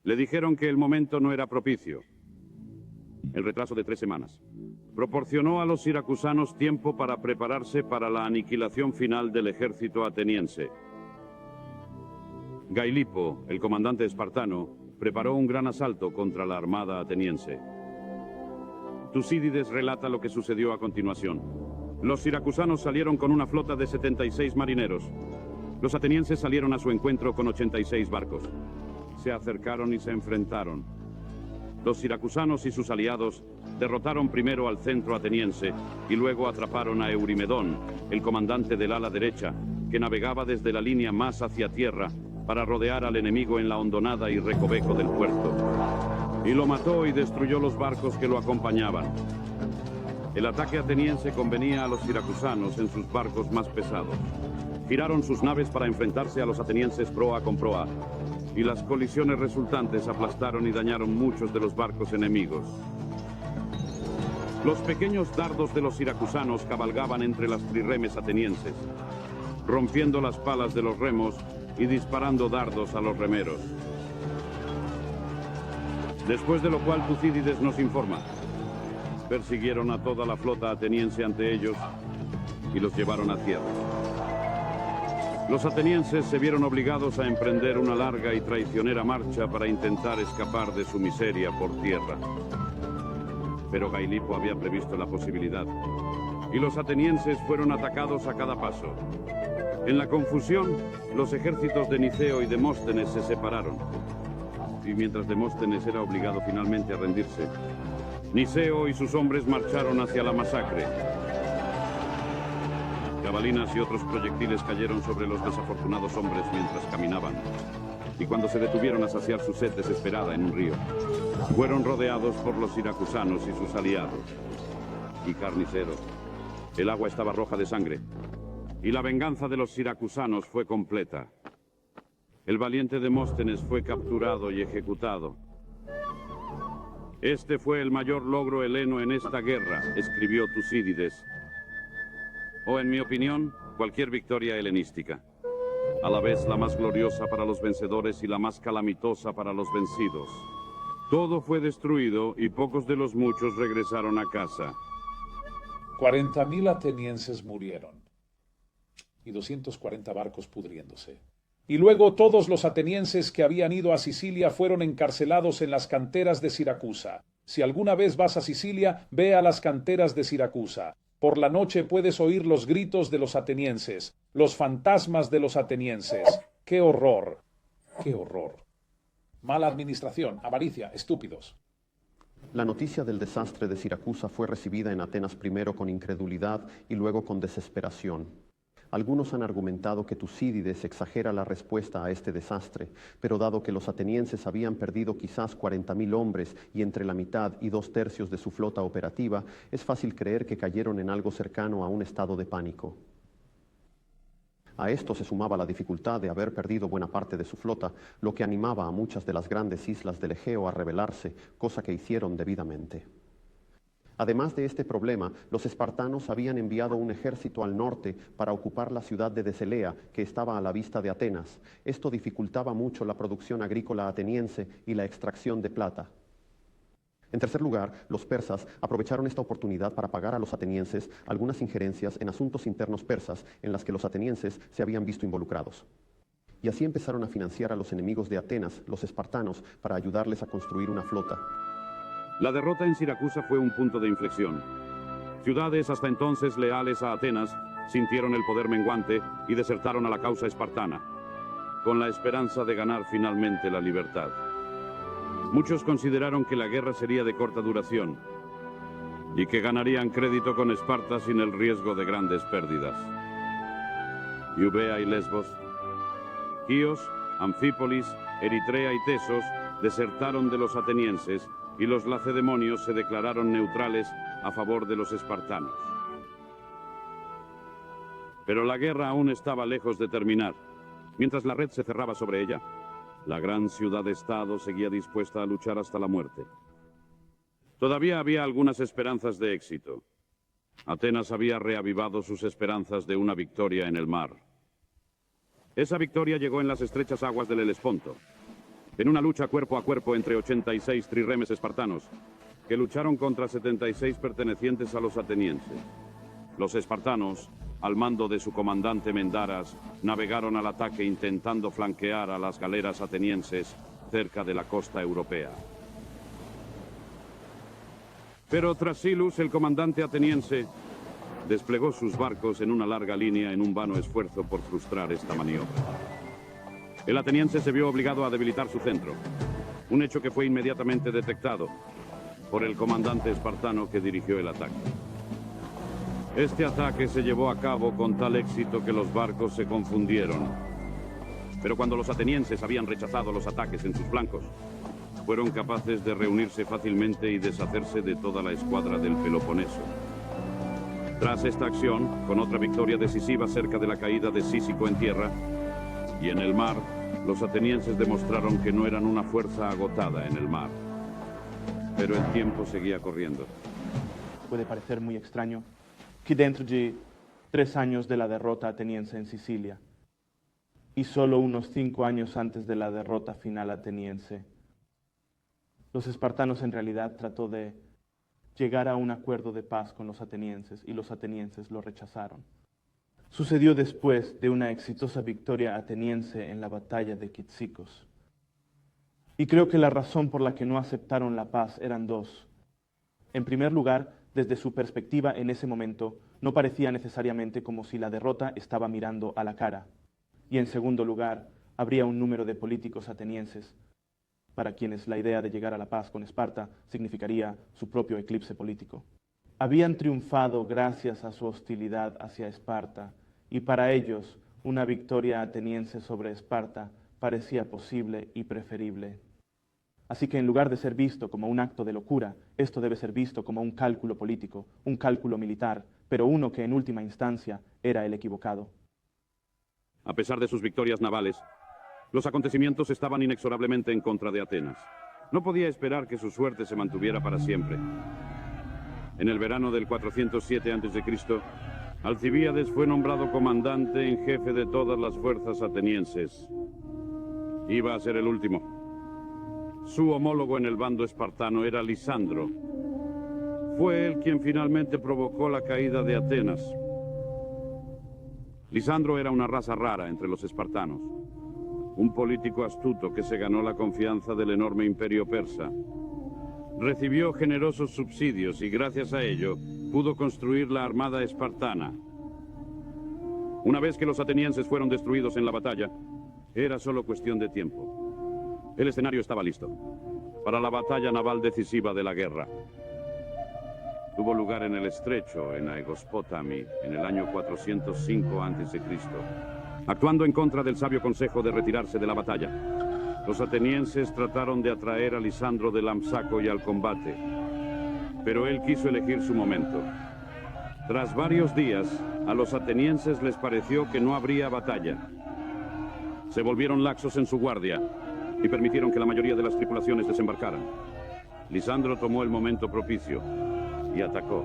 Le dijeron que el momento no era propicio. El retraso de 3 semanas proporcionó a los siracusanos tiempo para prepararse para la aniquilación final del ejército ateniense. Gailipo, el comandante espartano, preparó un gran asalto contra la armada ateniense. Tucídides relata lo que sucedió a continuación. Los siracusanos salieron con una flota de 76 marineros. Los atenienses salieron a su encuentro con 86 barcos. Se acercaron y se enfrentaron. Los siracusanos y sus aliados derrotaron primero al centro ateniense y luego atraparon a Eurimedón, el comandante del ala derecha, que navegaba desde la línea más hacia tierra para rodear al enemigo en la hondonada y recoveco del puerto. Y lo mató y destruyó los barcos que lo acompañaban. El ataque ateniense convenía a los siracusanos en sus barcos más pesados. Giraron sus naves para enfrentarse a los atenienses proa con proa, y las colisiones resultantes aplastaron y dañaron muchos de los barcos enemigos. Los pequeños dardos de los siracusanos cabalgaban entre las trirremes atenienses, rompiendo las palas de los remos y disparando dardos a los remeros. Después de lo cual Tucídides nos informa: persiguieron a toda la flota ateniense ante ellos y los llevaron a tierra. Los atenienses se vieron obligados a emprender una larga y traicionera marcha para intentar escapar de su miseria por tierra. Pero Gailipo había previsto la posibilidad, y los atenienses fueron atacados a cada paso. En la confusión, los ejércitos de Niceo y Demóstenes se separaron, y mientras Demóstenes era obligado finalmente a rendirse, Niceo y sus hombres marcharon hacia la masacre. Jabalinas y otros proyectiles cayeron sobre los desafortunados hombres mientras caminaban, y cuando se detuvieron a saciar su sed desesperada en un río, fueron rodeados por los siracusanos y sus aliados. Y carnicero, el agua estaba roja de sangre, y la venganza de los siracusanos fue completa. El valiente Demóstenes fue capturado y ejecutado. Este fue el mayor logro heleno en esta guerra, escribió Tucídides. O, en mi opinión, cualquier victoria helenística. A la vez la más gloriosa para los vencedores y la más calamitosa para los vencidos. Todo fue destruido y pocos de los muchos regresaron a casa. 40.000 atenienses murieron y 240 barcos pudriéndose. Y luego todos los atenienses que habían ido a Sicilia fueron encarcelados en las canteras de Siracusa. Si alguna vez vas a Sicilia, ve a las canteras de Siracusa. Por la noche puedes oír los gritos de los atenienses, los fantasmas de los atenienses. ¡Qué horror! ¡Qué horror! Mala administración, avaricia, estúpidos. La noticia del desastre de Siracusa fue recibida en Atenas primero con incredulidad y luego con desesperación. Algunos han argumentado que Tucídides exagera la respuesta a este desastre, pero dado que los atenienses habían perdido quizás 40.000 hombres y entre la mitad y 2/3 de su flota operativa, es fácil creer que cayeron en algo cercano a un estado de pánico. A esto se sumaba la dificultad de haber perdido buena parte de su flota, lo que animaba a muchas de las grandes islas del Egeo a rebelarse, cosa que hicieron debidamente. Además de este problema, los espartanos habían enviado un ejército al norte para ocupar la ciudad de Decelea, que estaba a la vista de Atenas. Esto dificultaba mucho la producción agrícola ateniense y la extracción de plata. En tercer lugar, los persas aprovecharon esta oportunidad para pagar a los atenienses algunas injerencias en asuntos internos persas en las que los atenienses se habían visto involucrados. Y así empezaron a financiar a los enemigos de Atenas, los espartanos, para ayudarles a construir una flota. La derrota en Siracusa fue un punto de inflexión. Ciudades hasta entonces leales a Atenas sintieron el poder menguante y desertaron a la causa espartana, con la esperanza de ganar finalmente la libertad. Muchos consideraron que la guerra sería de corta duración y que ganarían crédito con Esparta sin el riesgo de grandes pérdidas. Eubea y Lesbos, Quíos, Anfípolis, Eritrea y Tesos desertaron de los atenienses y los lacedemonios se declararon neutrales a favor de los espartanos. Pero la guerra aún estaba lejos de terminar. Mientras la red se cerraba sobre ella, La gran ciudad-estado seguía dispuesta a luchar hasta la muerte. Todavía había algunas esperanzas de éxito. Atenas había reavivado sus esperanzas de una victoria en el mar. Esa victoria llegó en las estrechas aguas del Helesponto, en una lucha cuerpo a cuerpo entre 86 trirremes espartanos, que lucharon contra 76 pertenecientes a los atenienses. Los espartanos, al mando de su comandante Mendaras, navegaron al ataque intentando flanquear a las galeras atenienses cerca de la costa europea. Pero Trasylus, el comandante ateniense, desplegó sus barcos en una larga línea en un vano esfuerzo por frustrar esta maniobra. El ateniense se vio obligado a debilitar su centro, un hecho que fue inmediatamente detectado por el comandante espartano que dirigió el ataque. Este ataque se llevó a cabo con tal éxito que los barcos se confundieron. Pero cuando los atenienses habían rechazado los ataques en sus flancos, fueron capaces de reunirse fácilmente y deshacerse de toda la escuadra del Peloponeso. Tras esta acción, con otra victoria decisiva cerca de la caída de Cícico en tierra y en el mar, los atenienses demostraron que no eran una fuerza agotada en el mar. Pero el tiempo seguía corriendo. Puede parecer muy extraño que dentro de 3 años de la derrota ateniense en Sicilia y solo unos 5 años antes de la derrota final ateniense, los espartanos en realidad trató de llegar a un acuerdo de paz con los atenienses y los atenienses lo rechazaron. Sucedió después de una exitosa victoria ateniense en la batalla de Kitsicos. Y creo que la razón por la que no aceptaron la paz eran 2. En primer lugar, desde su perspectiva en ese momento, no parecía necesariamente como si la derrota estaba mirando a la cara. Y en segundo lugar, habría un número de políticos atenienses para quienes la idea de llegar a la paz con Esparta significaría su propio eclipse político. Habían triunfado gracias a su hostilidad hacia Esparta, y para ellos una victoria ateniense sobre Esparta parecía posible y preferible. Así que en lugar de ser visto como un acto de locura, esto debe ser visto como un cálculo político, un cálculo militar, pero uno que en última instancia era el equivocado. A pesar de sus victorias navales, los acontecimientos estaban inexorablemente en contra de Atenas. No podía esperar que su suerte se mantuviera para siempre. En el verano del 407 a.C., Alcibíades fue nombrado comandante en jefe de todas las fuerzas atenienses. Iba a ser el último. Su homólogo en el bando espartano era Lisandro. Fue él quien finalmente provocó la caída de Atenas. Lisandro era una raza rara entre los espartanos. Un político astuto que se ganó la confianza del enorme imperio persa. Recibió generosos subsidios y gracias a ello pudo construir la armada espartana. Una vez que los atenienses fueron destruidos en la batalla, era solo cuestión de tiempo. El escenario estaba listo para la batalla naval decisiva de la guerra. Tuvo lugar en el estrecho, en Aegospotami, en el año 405 a.C., actuando en contra del sabio consejo de retirarse de la batalla. Los atenienses trataron de atraer a Lisandro de Lampsaco y al combate, pero él quiso elegir su momento. Tras varios días, a los atenienses les pareció que no habría batalla. Se volvieron laxos en su guardia y permitieron que la mayoría de las tripulaciones desembarcaran. Lisandro tomó el momento propicio y atacó.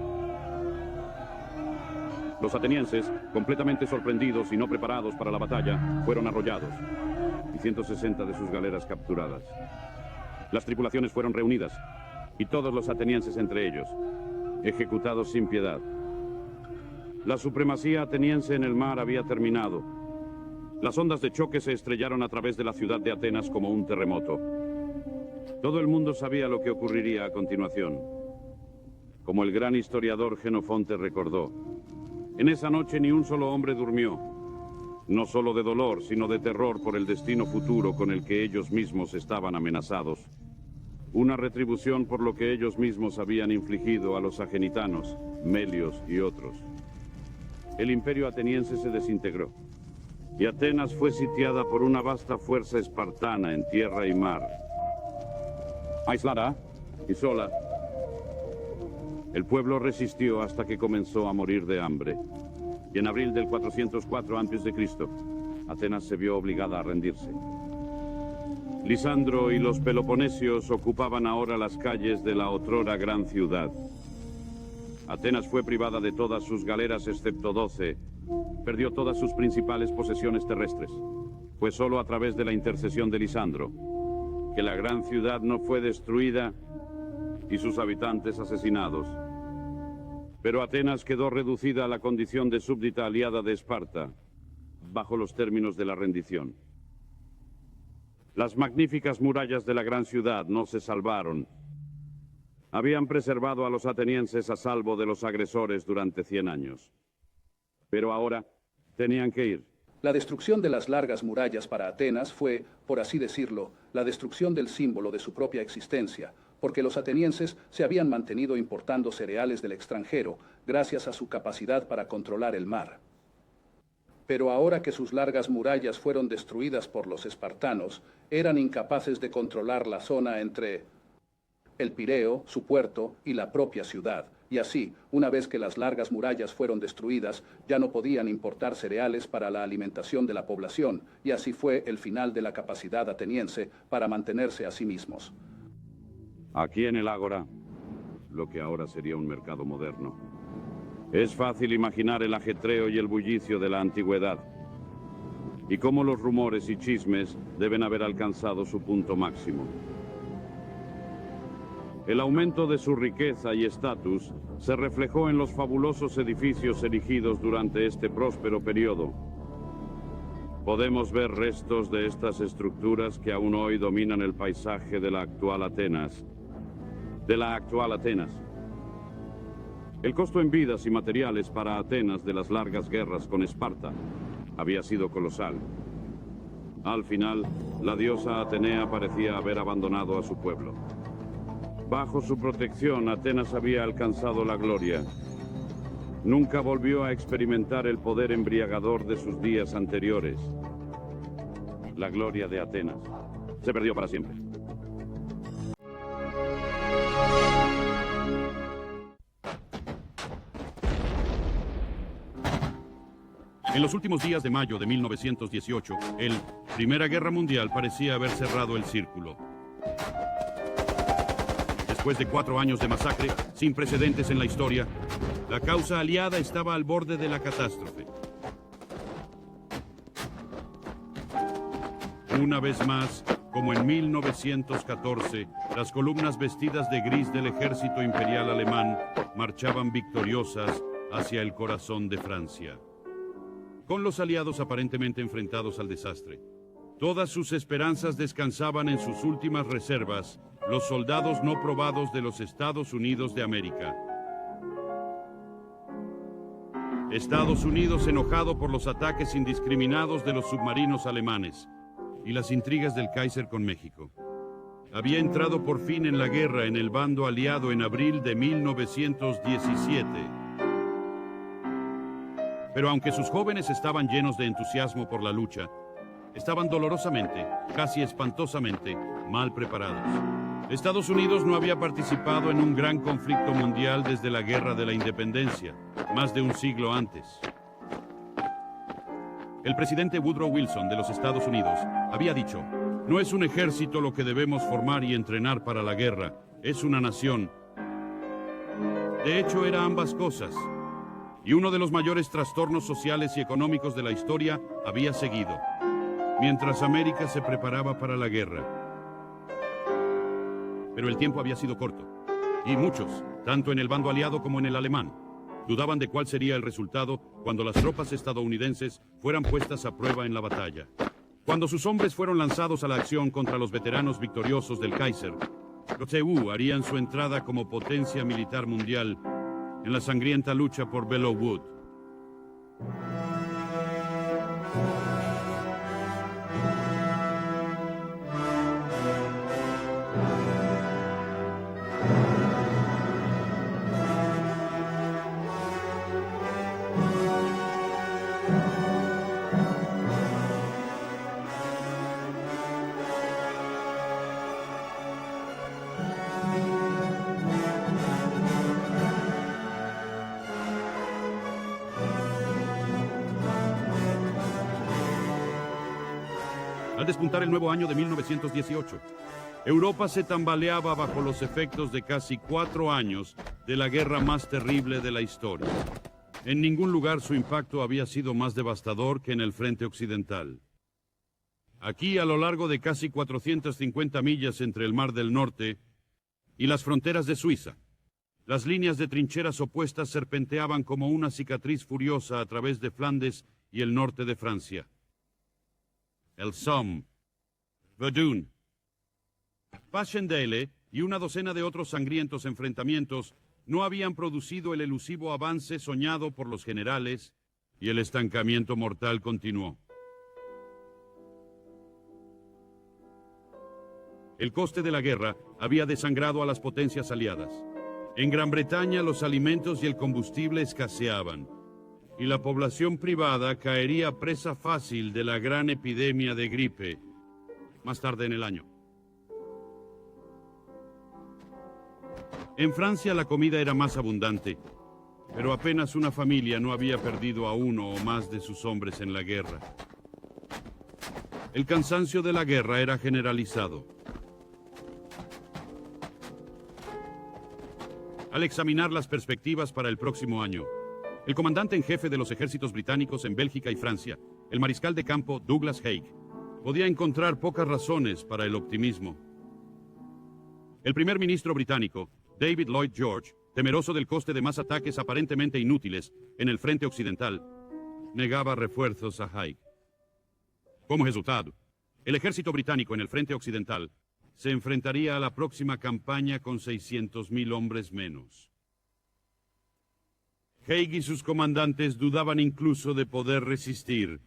Los atenienses, completamente sorprendidos y no preparados para la batalla, fueron arrollados y 160 de sus galeras capturadas. Las tripulaciones fueron reunidas y todos los atenienses entre ellos, ejecutados sin piedad. La supremacía ateniense en el mar había terminado. Las ondas de choque se estrellaron a través de la ciudad de Atenas como un terremoto. Todo el mundo sabía lo que ocurriría a continuación. Como el gran historiador Jenofonte recordó, en esa noche ni un solo hombre durmió, no solo de dolor, sino de terror por el destino futuro con el que ellos mismos estaban amenazados. Una retribución por lo que ellos mismos habían infligido a los agenitanos, melios y otros. El imperio ateniense se desintegró, y Atenas fue sitiada por una vasta fuerza espartana en tierra y mar. Aislada y sola, el pueblo resistió hasta que comenzó a morir de hambre. Y en abril del 404 a.C., Atenas se vio obligada a rendirse. Lisandro y los peloponesios ocupaban ahora las calles de la otrora gran ciudad. Atenas fue privada de todas sus galeras excepto 12. Perdió todas sus principales posesiones terrestres. Fue solo a través de la intercesión de Lisandro que la gran ciudad no fue destruida y sus habitantes asesinados. Pero Atenas quedó reducida a la condición de súbdita aliada de Esparta, bajo los términos de la rendición. Las magníficas murallas de la gran ciudad no se salvaron. Habían preservado a los atenienses a salvo de los agresores durante 100 años. Pero ahora tenían que ir. La destrucción de las largas murallas para Atenas fue, por así decirlo, la destrucción del símbolo de su propia existencia, porque los atenienses se habían mantenido importando cereales del extranjero gracias a su capacidad para controlar el mar. Pero ahora que sus largas murallas fueron destruidas por los espartanos, eran incapaces de controlar la zona entre el Pireo, su puerto, y la propia ciudad. Y así, una vez que las largas murallas fueron destruidas, ya no podían importar cereales para la alimentación de la población, y así fue el final de la capacidad ateniense para mantenerse a sí mismos. Aquí en el Ágora, lo que ahora sería un mercado moderno, es fácil imaginar el ajetreo y el bullicio de la antigüedad, y cómo los rumores y chismes deben haber alcanzado su punto máximo. El aumento de su riqueza y estatus se reflejó en los fabulosos edificios erigidos durante este próspero periodo. Podemos ver restos de estas estructuras que aún hoy dominan el paisaje de la actual Atenas. El costo en vidas y materiales para Atenas de las largas guerras con Esparta había sido colosal. Al final, la diosa Atenea parecía haber abandonado a su pueblo. Bajo su protección, Atenas había alcanzado la gloria. Nunca volvió a experimentar el poder embriagador de sus días anteriores. La gloria de Atenas se perdió para siempre. En los últimos días de mayo de 1918, la Primera Guerra Mundial parecía haber cerrado el círculo. Después de 4 años de masacre, sin precedentes en la historia, la causa aliada estaba al borde de la catástrofe. Una vez más, como en 1914, las columnas vestidas de gris del ejército imperial alemán marchaban victoriosas hacia el corazón de Francia. Con los aliados aparentemente enfrentados al desastre, todas sus esperanzas descansaban en sus últimas reservas, los soldados no probados de los Estados Unidos de América. Estados Unidos enojado por los ataques indiscriminados de los submarinos alemanes y las intrigas del Kaiser con México. Había entrado por fin en la guerra en el bando aliado en abril de 1917. Pero aunque sus jóvenes estaban llenos de entusiasmo por la lucha, estaban dolorosamente, casi espantosamente, mal preparados. Estados Unidos no había participado en un gran conflicto mundial desde la Guerra de la Independencia, más de un siglo antes. El presidente Woodrow Wilson de los Estados Unidos había dicho: no es un ejército lo que debemos formar y entrenar para la guerra, es una nación. De hecho, era ambas cosas. Y uno de los mayores trastornos sociales y económicos de la historia había seguido, mientras América se preparaba para la guerra. Pero el tiempo había sido corto, y muchos, tanto en el bando aliado como en el alemán, dudaban de cuál sería el resultado cuando las tropas estadounidenses fueran puestas a prueba en la batalla. Cuando sus hombres fueron lanzados a la acción contra los veteranos victoriosos del Kaiser, los CU harían su entrada como potencia militar mundial en la sangrienta lucha por Belleau Wood. al despuntar el nuevo año de 1918. Europa se tambaleaba bajo los efectos de casi 4 años de la guerra más terrible de la historia. En ningún lugar su impacto había sido más devastador que en el frente occidental. Aquí, a lo largo de casi 450 millas entre el Mar del Norte y las fronteras de Suiza, las líneas de trincheras opuestas serpenteaban como una cicatriz furiosa a través de Flandes y el norte de Francia. El Somme, Verdun, Passchendaele y una docena de otros sangrientos enfrentamientos no habían producido el elusivo avance soñado por los generales, y el estancamiento mortal continuó. El coste de la guerra había desangrado a las potencias aliadas. En Gran Bretaña los alimentos y el combustible escaseaban, y la población privada caería presa fácil de la gran epidemia de gripe más tarde en el año. En Francia la comida era más abundante, pero apenas una familia no había perdido a uno o más de sus hombres en la guerra. El cansancio de la guerra era generalizado. Al examinar las perspectivas para el próximo año, el comandante en jefe de los ejércitos británicos en Bélgica y Francia, el mariscal de campo Douglas Haig, podía encontrar pocas razones para el optimismo. El primer ministro británico, David Lloyd George, temeroso del coste de más ataques aparentemente inútiles en el frente occidental, negaba refuerzos a Haig. Como resultado, el ejército británico en el frente occidental se enfrentaría a la próxima campaña con 600.000 hombres menos. Haig y sus comandantes dudaban incluso de poder resistir.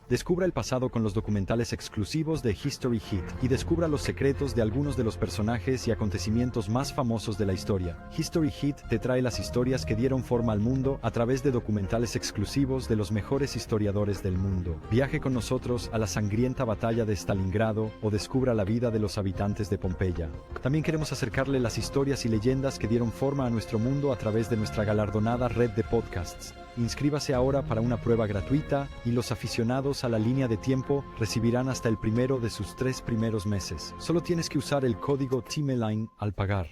Descubra el pasado con los documentales exclusivos de History Hit y descubra los secretos de algunos de los personajes y acontecimientos más famosos de la historia. History Hit te trae las historias que dieron forma al mundo a través de documentales exclusivos de los mejores historiadores del mundo. Viaje con nosotros a la sangrienta batalla de Stalingrado o descubra la vida de los habitantes de Pompeya. También queremos acercarle las historias y leyendas que dieron forma a nuestro mundo a través de nuestra galardonada red de podcasts. Inscríbase ahora para una prueba gratuita y los aficionados a la línea de tiempo recibirán hasta el primero de sus 3 primeros meses. Solo tienes que usar el código TIMELINE al pagar.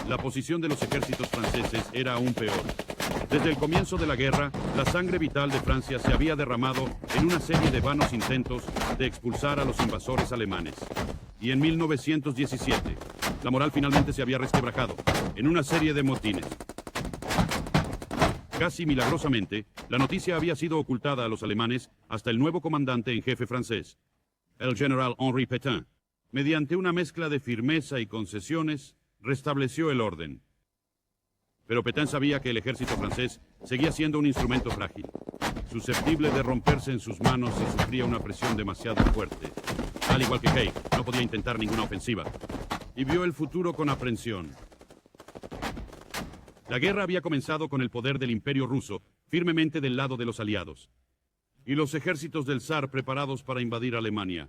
La posición de los ejércitos franceses era aún peor. Desde el comienzo de la guerra, la sangre vital de Francia se había derramado en una serie de vanos intentos de expulsar a los invasores alemanes. Y en 1917, la moral finalmente se había resquebrajado en una serie de motines. Casi milagrosamente, la noticia había sido ocultada a los alemanes hasta el nuevo comandante en jefe francés, el general Henri Pétain. Mediante una mezcla de firmeza y concesiones, restableció el orden. Pero Pétain sabía que el ejército francés seguía siendo un instrumento frágil, susceptible de romperse en sus manos si sufría una presión demasiado fuerte. Al igual que Haig, no podía intentar ninguna ofensiva, y vio el futuro con aprensión. La guerra había comenzado con el poder del Imperio ruso firmemente del lado de los aliados, y los ejércitos del zar preparados para invadir Alemania.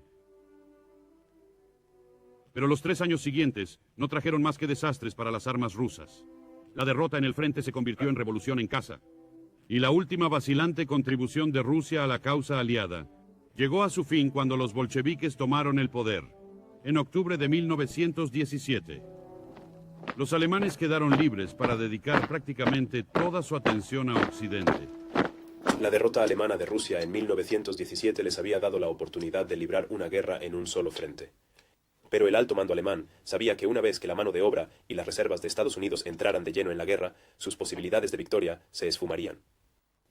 Pero los 3 años siguientes no trajeron más que desastres para las armas rusas. La derrota en el frente se convirtió en revolución en casa, y la última vacilante contribución de Rusia a la causa aliada llegó a su fin cuando los bolcheviques tomaron el poder, en octubre de 1917. Los alemanes quedaron libres para dedicar prácticamente toda su atención a Occidente. La derrota alemana de Rusia en 1917 les había dado la oportunidad de librar una guerra en un solo frente. Pero el alto mando alemán sabía que una vez que la mano de obra y las reservas de Estados Unidos entraran de lleno en la guerra, sus posibilidades de victoria se esfumarían.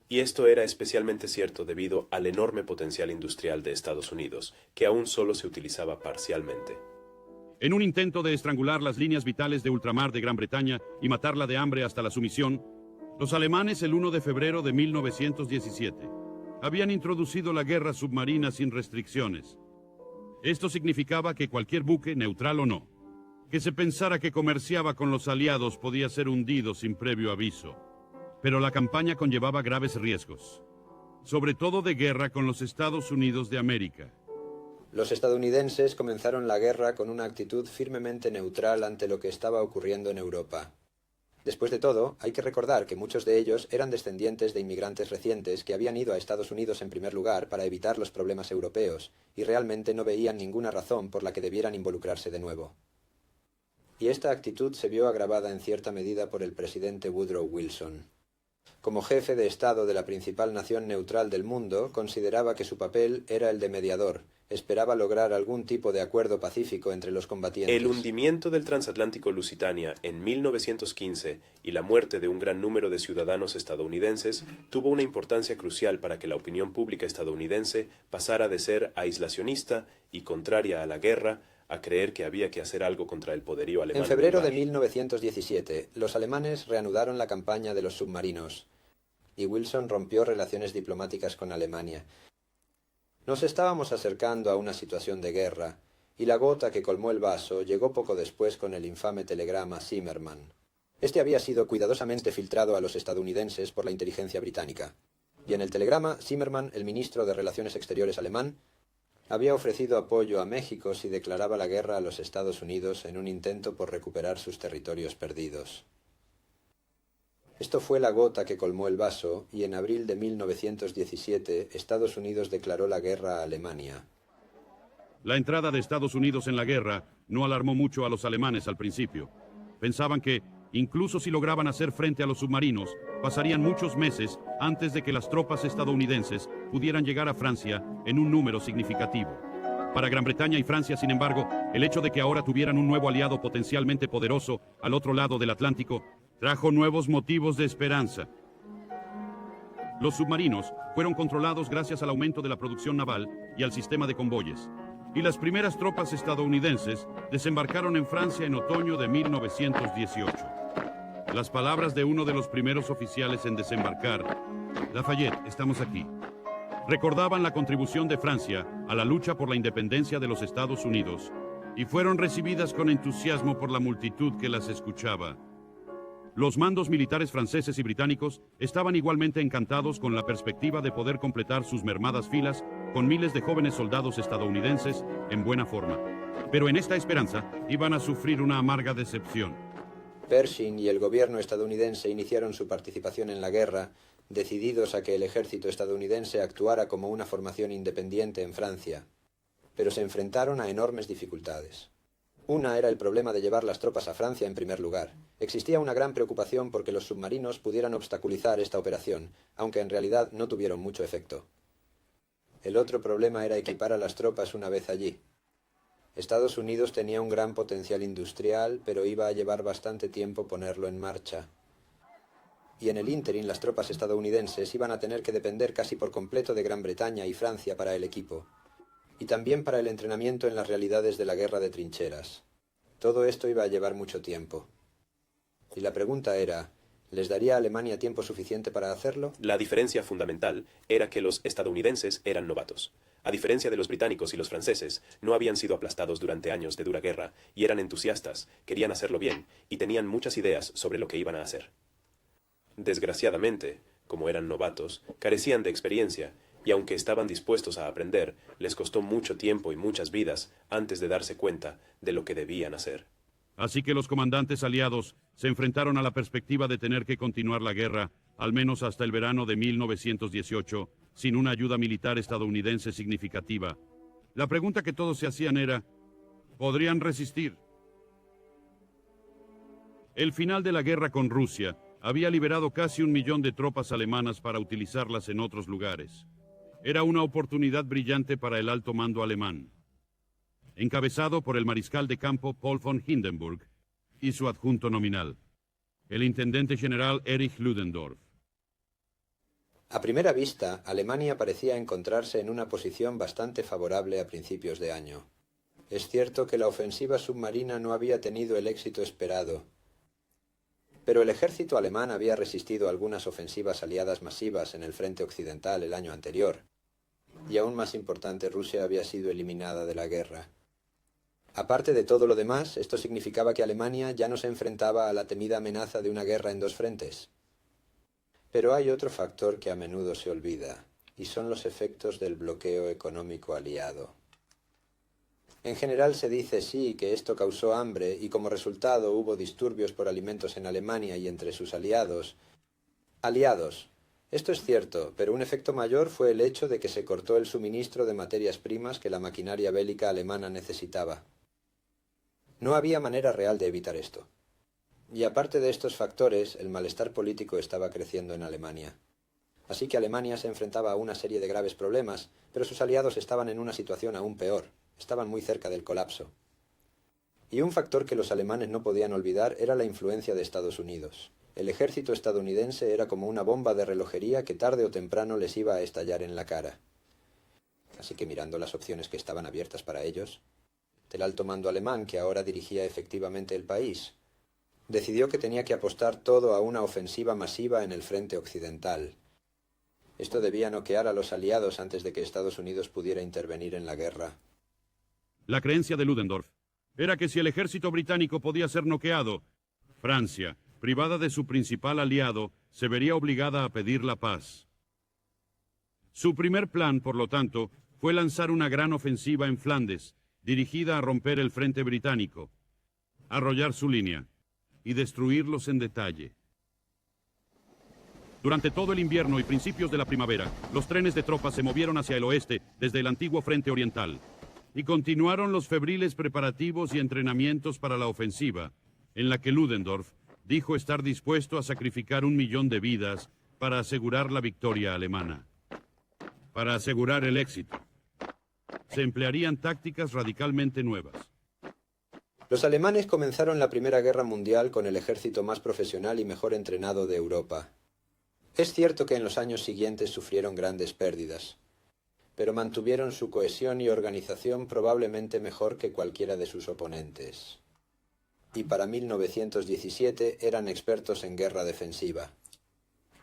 Y esto era especialmente cierto debido al enorme potencial industrial de Estados Unidos, que aún solo se utilizaba parcialmente. En un intento de estrangular las líneas vitales de ultramar de Gran Bretaña y matarla de hambre hasta la sumisión, los alemanes el 1 de febrero de 1917 habían introducido la guerra submarina sin restricciones. Esto significaba que cualquier buque, neutral o no, que se pensara que comerciaba con los aliados podía ser hundido sin previo aviso. Pero la campaña conllevaba graves riesgos, sobre todo de guerra con los Estados Unidos de América. Los estadounidenses comenzaron la guerra con una actitud firmemente neutral ante lo que estaba ocurriendo en Europa. Después de todo, hay que recordar que muchos de ellos eran descendientes de inmigrantes recientes que habían ido a Estados Unidos en primer lugar para evitar los problemas europeos, y realmente no veían ninguna razón por la que debieran involucrarse de nuevo. Y esta actitud se vio agravada en cierta medida por el presidente Woodrow Wilson. Como jefe de Estado de la principal nación neutral del mundo, consideraba que su papel era el de mediador. Esperaba lograr algún tipo de acuerdo pacífico entre los combatientes. El hundimiento del transatlántico Lusitania en 1915 y la muerte de un gran número de ciudadanos estadounidenses tuvo una importancia crucial para que la opinión pública estadounidense pasara de ser aislacionista y contraria a la guerra a creer que había que hacer algo contra el poderío alemán. En febrero de 1917, los alemanes reanudaron la campaña de los submarinos, y Wilson rompió relaciones diplomáticas con Alemania. Nos estábamos acercando a una situación de guerra, y la gota que colmó el vaso llegó poco después con el infame telegrama Zimmermann. Este había sido cuidadosamente filtrado a los estadounidenses por la inteligencia británica. Y en el telegrama, Zimmermann, el ministro de Relaciones Exteriores alemán, había ofrecido apoyo a México si declaraba la guerra a los Estados Unidos en un intento por recuperar sus territorios perdidos. Esto fue la gota que colmó el vaso, y en abril de 1917 Estados Unidos declaró la guerra a Alemania. La entrada de Estados Unidos en la guerra no alarmó mucho a los alemanes al principio. Pensaban que, incluso si lograban hacer frente a los submarinos, pasarían muchos meses antes de que las tropas estadounidenses pudieran llegar a Francia en un número significativo. Para Gran Bretaña y Francia, sin embargo, el hecho de que ahora tuvieran un nuevo aliado potencialmente poderoso al otro lado del Atlántico trajo nuevos motivos de esperanza. Los submarinos fueron controlados gracias al aumento de la producción naval y al sistema de convoyes, y las primeras tropas estadounidenses desembarcaron en Francia en otoño de 1918. Las palabras de uno de los primeros oficiales en desembarcar, Lafayette, estamos aquí, recordaban la contribución de Francia a la lucha por la independencia de los Estados Unidos y fueron recibidas con entusiasmo por la multitud que las escuchaba. Los mandos militares franceses y británicos estaban igualmente encantados con la perspectiva de poder completar sus mermadas filas con miles de jóvenes soldados estadounidenses en buena forma. Pero en esta esperanza iban a sufrir una amarga decepción. Pershing y el gobierno estadounidense iniciaron su participación en la guerra, decididos a que el ejército estadounidense actuara como una formación independiente en Francia, pero se enfrentaron a enormes dificultades. Una era el problema de llevar las tropas a Francia en primer lugar. Existía una gran preocupación porque los submarinos pudieran obstaculizar esta operación, aunque en realidad no tuvieron mucho efecto. El otro problema era equipar a las tropas una vez allí. Estados Unidos tenía un gran potencial industrial, pero iba a llevar bastante tiempo ponerlo en marcha. Y en el ínterin las tropas estadounidenses iban a tener que depender casi por completo de Gran Bretaña y Francia para el equipo, y también para el entrenamiento en las realidades de la guerra de trincheras. Todo esto iba a llevar mucho tiempo. Y la pregunta era, ¿les daría a Alemania tiempo suficiente para hacerlo? La diferencia fundamental era que los estadounidenses eran novatos. A diferencia de los británicos y los franceses, no habían sido aplastados durante años de dura guerra, y eran entusiastas, querían hacerlo bien, y tenían muchas ideas sobre lo que iban a hacer. Desgraciadamente, como eran novatos, carecían de experiencia, y aunque estaban dispuestos a aprender, les costó mucho tiempo y muchas vidas antes de darse cuenta de lo que debían hacer. Así que los comandantes aliados se enfrentaron a la perspectiva de tener que continuar la guerra, al menos hasta el verano de 1918, sin una ayuda militar estadounidense significativa. La pregunta que todos se hacían era, ¿podrían resistir? El final de la guerra con Rusia había liberado casi 1 millón de tropas alemanas para utilizarlas en otros lugares. Era una oportunidad brillante para el alto mando alemán, encabezado por el mariscal de campo Paul von Hindenburg y su adjunto nominal, el intendente general Erich Ludendorff. A primera vista, Alemania parecía encontrarse en una posición bastante favorable a principios de año. Es cierto que la ofensiva submarina no había tenido el éxito esperado, pero el ejército alemán había resistido algunas ofensivas aliadas masivas en el frente occidental el año anterior, y aún más importante, Rusia había sido eliminada de la guerra. Aparte de todo lo demás, esto significaba que Alemania ya no se enfrentaba a la temida amenaza de una guerra en 2 frentes. Pero hay otro factor que a menudo se olvida, y son los efectos del bloqueo económico aliado. En general se dice sí que esto causó hambre y como resultado hubo disturbios por alimentos en Alemania y entre sus aliados. Aliados. Esto es cierto, pero un efecto mayor fue el hecho de que se cortó el suministro de materias primas que la maquinaria bélica alemana necesitaba. No había manera real de evitar esto. Y aparte de estos factores, el malestar político estaba creciendo en Alemania. Así que Alemania se enfrentaba a una serie de graves problemas, pero sus aliados estaban en una situación aún peor. Estaban muy cerca del colapso. Y un factor que los alemanes no podían olvidar era la influencia de Estados Unidos. El ejército estadounidense era como una bomba de relojería que tarde o temprano les iba a estallar en la cara. Así que mirando las opciones que estaban abiertas para ellos, el alto mando alemán, que ahora dirigía efectivamente el país, decidió que tenía que apostar todo a una ofensiva masiva en el frente occidental. Esto debía noquear a los aliados antes de que Estados Unidos pudiera intervenir en la guerra. La creencia de Ludendorff era que si el ejército británico podía ser noqueado, Francia, privada de su principal aliado, se vería obligada a pedir la paz. Su primer plan, por lo tanto, fue lanzar una gran ofensiva en Flandes, dirigida a romper el frente británico, arrollar su línea y destruirlos en detalle. Durante todo el invierno y principios de la primavera, los trenes de tropas se movieron hacia el oeste desde el antiguo frente oriental y continuaron los febriles preparativos y entrenamientos para la ofensiva, en la que Ludendorff dijo estar dispuesto a sacrificar 1 millón de vidas para asegurar la victoria alemana. Para asegurar el éxito, se emplearían tácticas radicalmente nuevas. Los alemanes comenzaron la Primera Guerra Mundial con el ejército más profesional y mejor entrenado de Europa. Es cierto que en los años siguientes sufrieron grandes pérdidas, pero mantuvieron su cohesión y organización probablemente mejor que cualquiera de sus oponentes. Y para 1917 eran expertos en guerra defensiva.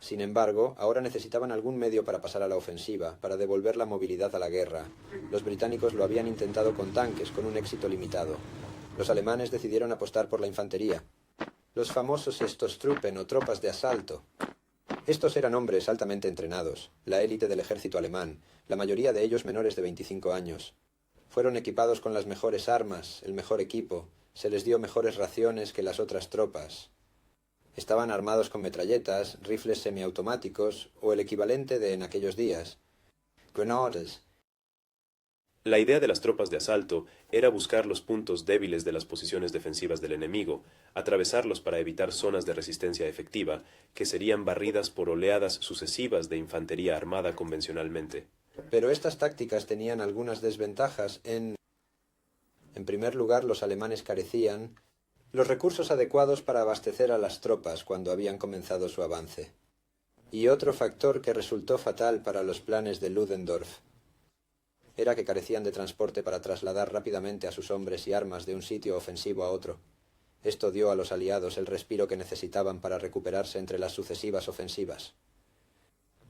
Sin embargo, ahora necesitaban algún medio para pasar a la ofensiva, para devolver la movilidad a la guerra. Los británicos lo habían intentado con tanques, con un éxito limitado. Los alemanes decidieron apostar por la infantería. Los famosos Stoßtruppen o tropas de asalto. Estos eran hombres altamente entrenados, la élite del ejército alemán, la mayoría de ellos menores de 25 años. Fueron equipados con las mejores armas, el mejor equipo, se les dio mejores raciones que las otras tropas. Estaban armados con metralletas, rifles semiautomáticos o el equivalente de en aquellos días, grenades. La idea de las tropas de asalto era buscar los puntos débiles de las posiciones defensivas del enemigo, atravesarlos para evitar zonas de resistencia efectiva, que serían barridas por oleadas sucesivas de infantería armada convencionalmente. Pero estas tácticas tenían algunas desventajas. En primer lugar, los alemanes carecían los recursos adecuados para abastecer a las tropas cuando habían comenzado su avance. Y otro factor que resultó fatal para los planes de Ludendorff era que carecían de transporte para trasladar rápidamente a sus hombres y armas de un sitio ofensivo a otro. Esto dio a los aliados el respiro que necesitaban para recuperarse entre las sucesivas ofensivas.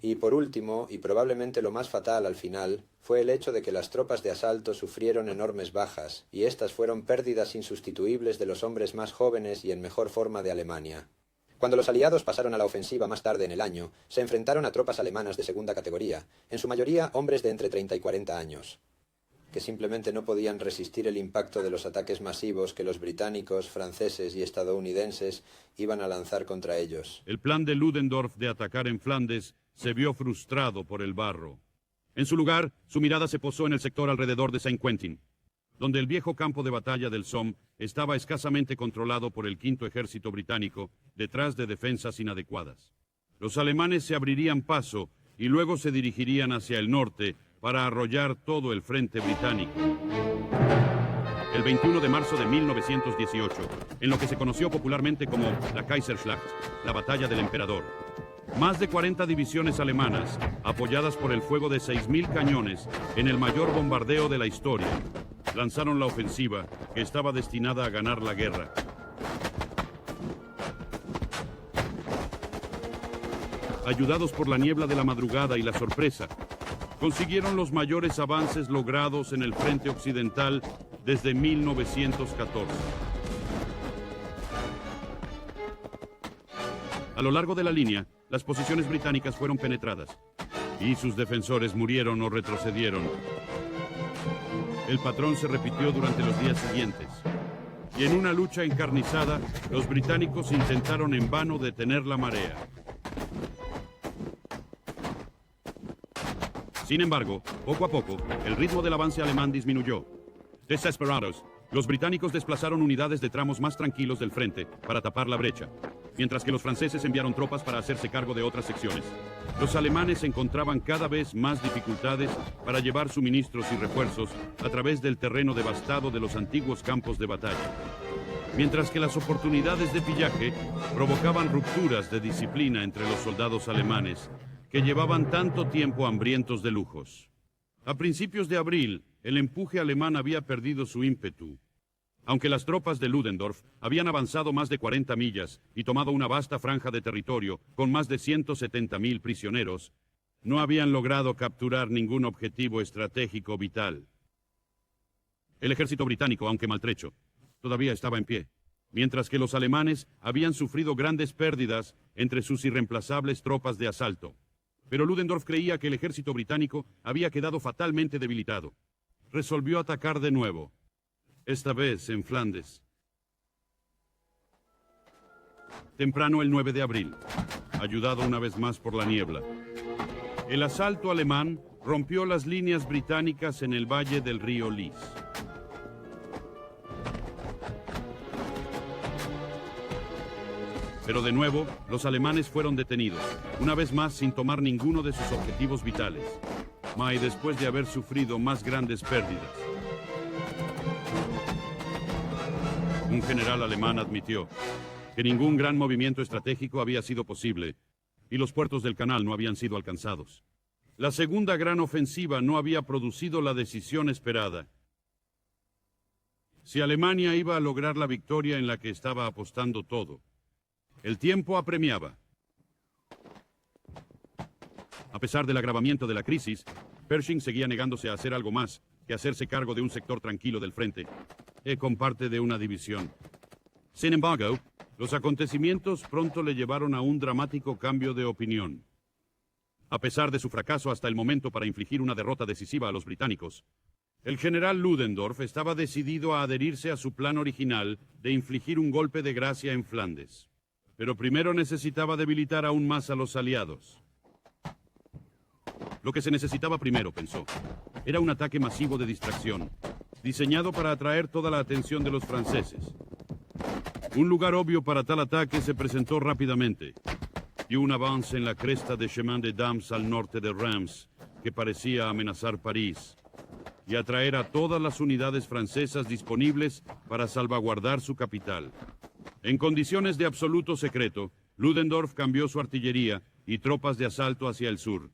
Y por último, y probablemente lo más fatal al final, fue el hecho de que las tropas de asalto sufrieron enormes bajas, y estas fueron pérdidas insustituibles de los hombres más jóvenes y en mejor forma de Alemania. Cuando los aliados pasaron a la ofensiva más tarde en el año, se enfrentaron a tropas alemanas de segunda categoría, en su mayoría hombres de entre 30 y 40 años, que simplemente no podían resistir el impacto de los ataques masivos que los británicos, franceses y estadounidenses iban a lanzar contra ellos. El plan de Ludendorff de atacar en Flandes se vio frustrado por el barro. En su lugar, su mirada se posó en el sector alrededor de Saint-Quentin, donde el viejo campo de batalla del Somme estaba escasamente controlado por el Quinto Ejército Británico, detrás de defensas inadecuadas. Los alemanes se abrirían paso y luego se dirigirían hacia el norte para arrollar todo el frente británico. El 21 de marzo de 1918, en lo que se conoció popularmente como la Kaiserschlacht, la batalla del emperador, más de 40 divisiones alemanas, apoyadas por el fuego de 6.000 cañones en el mayor bombardeo de la historia, lanzaron la ofensiva que estaba destinada a ganar la guerra. Ayudados por la niebla de la madrugada y la sorpresa, consiguieron los mayores avances logrados en el frente occidental desde 1914. A lo largo de la línea, las posiciones británicas fueron penetradas y sus defensores murieron o retrocedieron. El patrón se repitió durante los días siguientes. Y en una lucha encarnizada, los británicos intentaron en vano detener la marea. Sin embargo, poco a poco, el ritmo del avance alemán disminuyó. Desesperados, los británicos desplazaron unidades de tramos más tranquilos del frente para tapar la brecha, mientras que los franceses enviaron tropas para hacerse cargo de otras secciones. Los alemanes encontraban cada vez más dificultades para llevar suministros y refuerzos a través del terreno devastado de los antiguos campos de batalla, mientras que las oportunidades de pillaje provocaban rupturas de disciplina entre los soldados alemanes, que llevaban tanto tiempo hambrientos de lujos. A principios de abril, el empuje alemán había perdido su ímpetu. Aunque las tropas de Ludendorff habían avanzado más de 40 millas y tomado una vasta franja de territorio con más de 170.000 prisioneros, no habían logrado capturar ningún objetivo estratégico vital. El ejército británico, aunque maltrecho, todavía estaba en pie, mientras que los alemanes habían sufrido grandes pérdidas entre sus irreemplazables tropas de asalto. Pero Ludendorff creía que el ejército británico había quedado fatalmente debilitado. Resolvió atacar de nuevo, esta vez en Flandes. Temprano el 9 de abril, ayudado una vez más por la niebla, el asalto alemán rompió las líneas británicas en el valle del río Lys. Pero de nuevo, los alemanes fueron detenidos, una vez más sin tomar ninguno de sus objetivos vitales. Y después de haber sufrido más grandes pérdidas. Un general alemán admitió que ningún gran movimiento estratégico había sido posible y los puertos del canal no habían sido alcanzados. La segunda gran ofensiva no había producido la decisión esperada. Si Alemania iba a lograr la victoria en la que estaba apostando todo, el tiempo apremiaba. A pesar del agravamiento de la crisis, Pershing seguía negándose a hacer algo más que hacerse cargo de un sector tranquilo del frente, con parte de una división. Sin embargo, los acontecimientos pronto le llevaron a un dramático cambio de opinión. A pesar de su fracaso hasta el momento para infligir una derrota decisiva a los británicos, el general Ludendorff estaba decidido a adherirse a su plan original de infligir un golpe de gracia en Flandes. Pero primero necesitaba debilitar aún más a los aliados. Lo que se necesitaba primero, pensó, era un ataque masivo de distracción, diseñado para atraer toda la atención de los franceses. Un lugar obvio para tal ataque se presentó rápidamente, y un avance en la cresta de Chemin des Dames al norte de Reims, que parecía amenazar París, y atraer a todas las unidades francesas disponibles para salvaguardar su capital. En condiciones de absoluto secreto, Ludendorff cambió su artillería y tropas de asalto hacia el sur.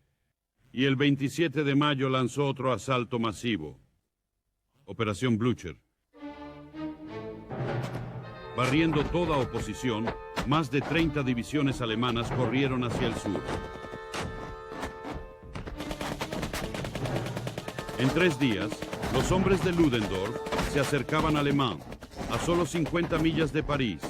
Y el 27 de mayo lanzó otro asalto masivo. Operación Blücher. Barriendo toda oposición, más de 30 divisiones alemanas corrieron hacia el sur. En 3 días, los hombres de Ludendorff se acercaban a Le Mans, a solo 50 millas de París.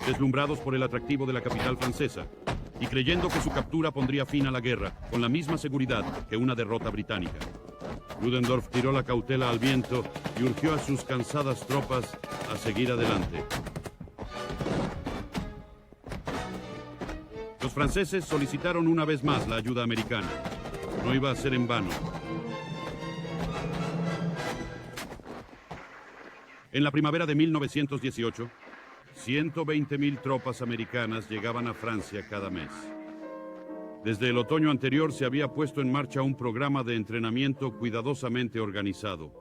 Deslumbrados por el atractivo de la capital francesa y creyendo que su captura pondría fin a la guerra con la misma seguridad que una derrota británica, Ludendorff tiró la cautela al viento y urgió a sus cansadas tropas a seguir adelante. Los franceses solicitaron una vez más la ayuda americana. No iba a ser en vano. En la primavera de 1918, 120.000 tropas americanas llegaban a Francia cada mes. Desde el otoño anterior se había puesto en marcha un programa de entrenamiento cuidadosamente organizado.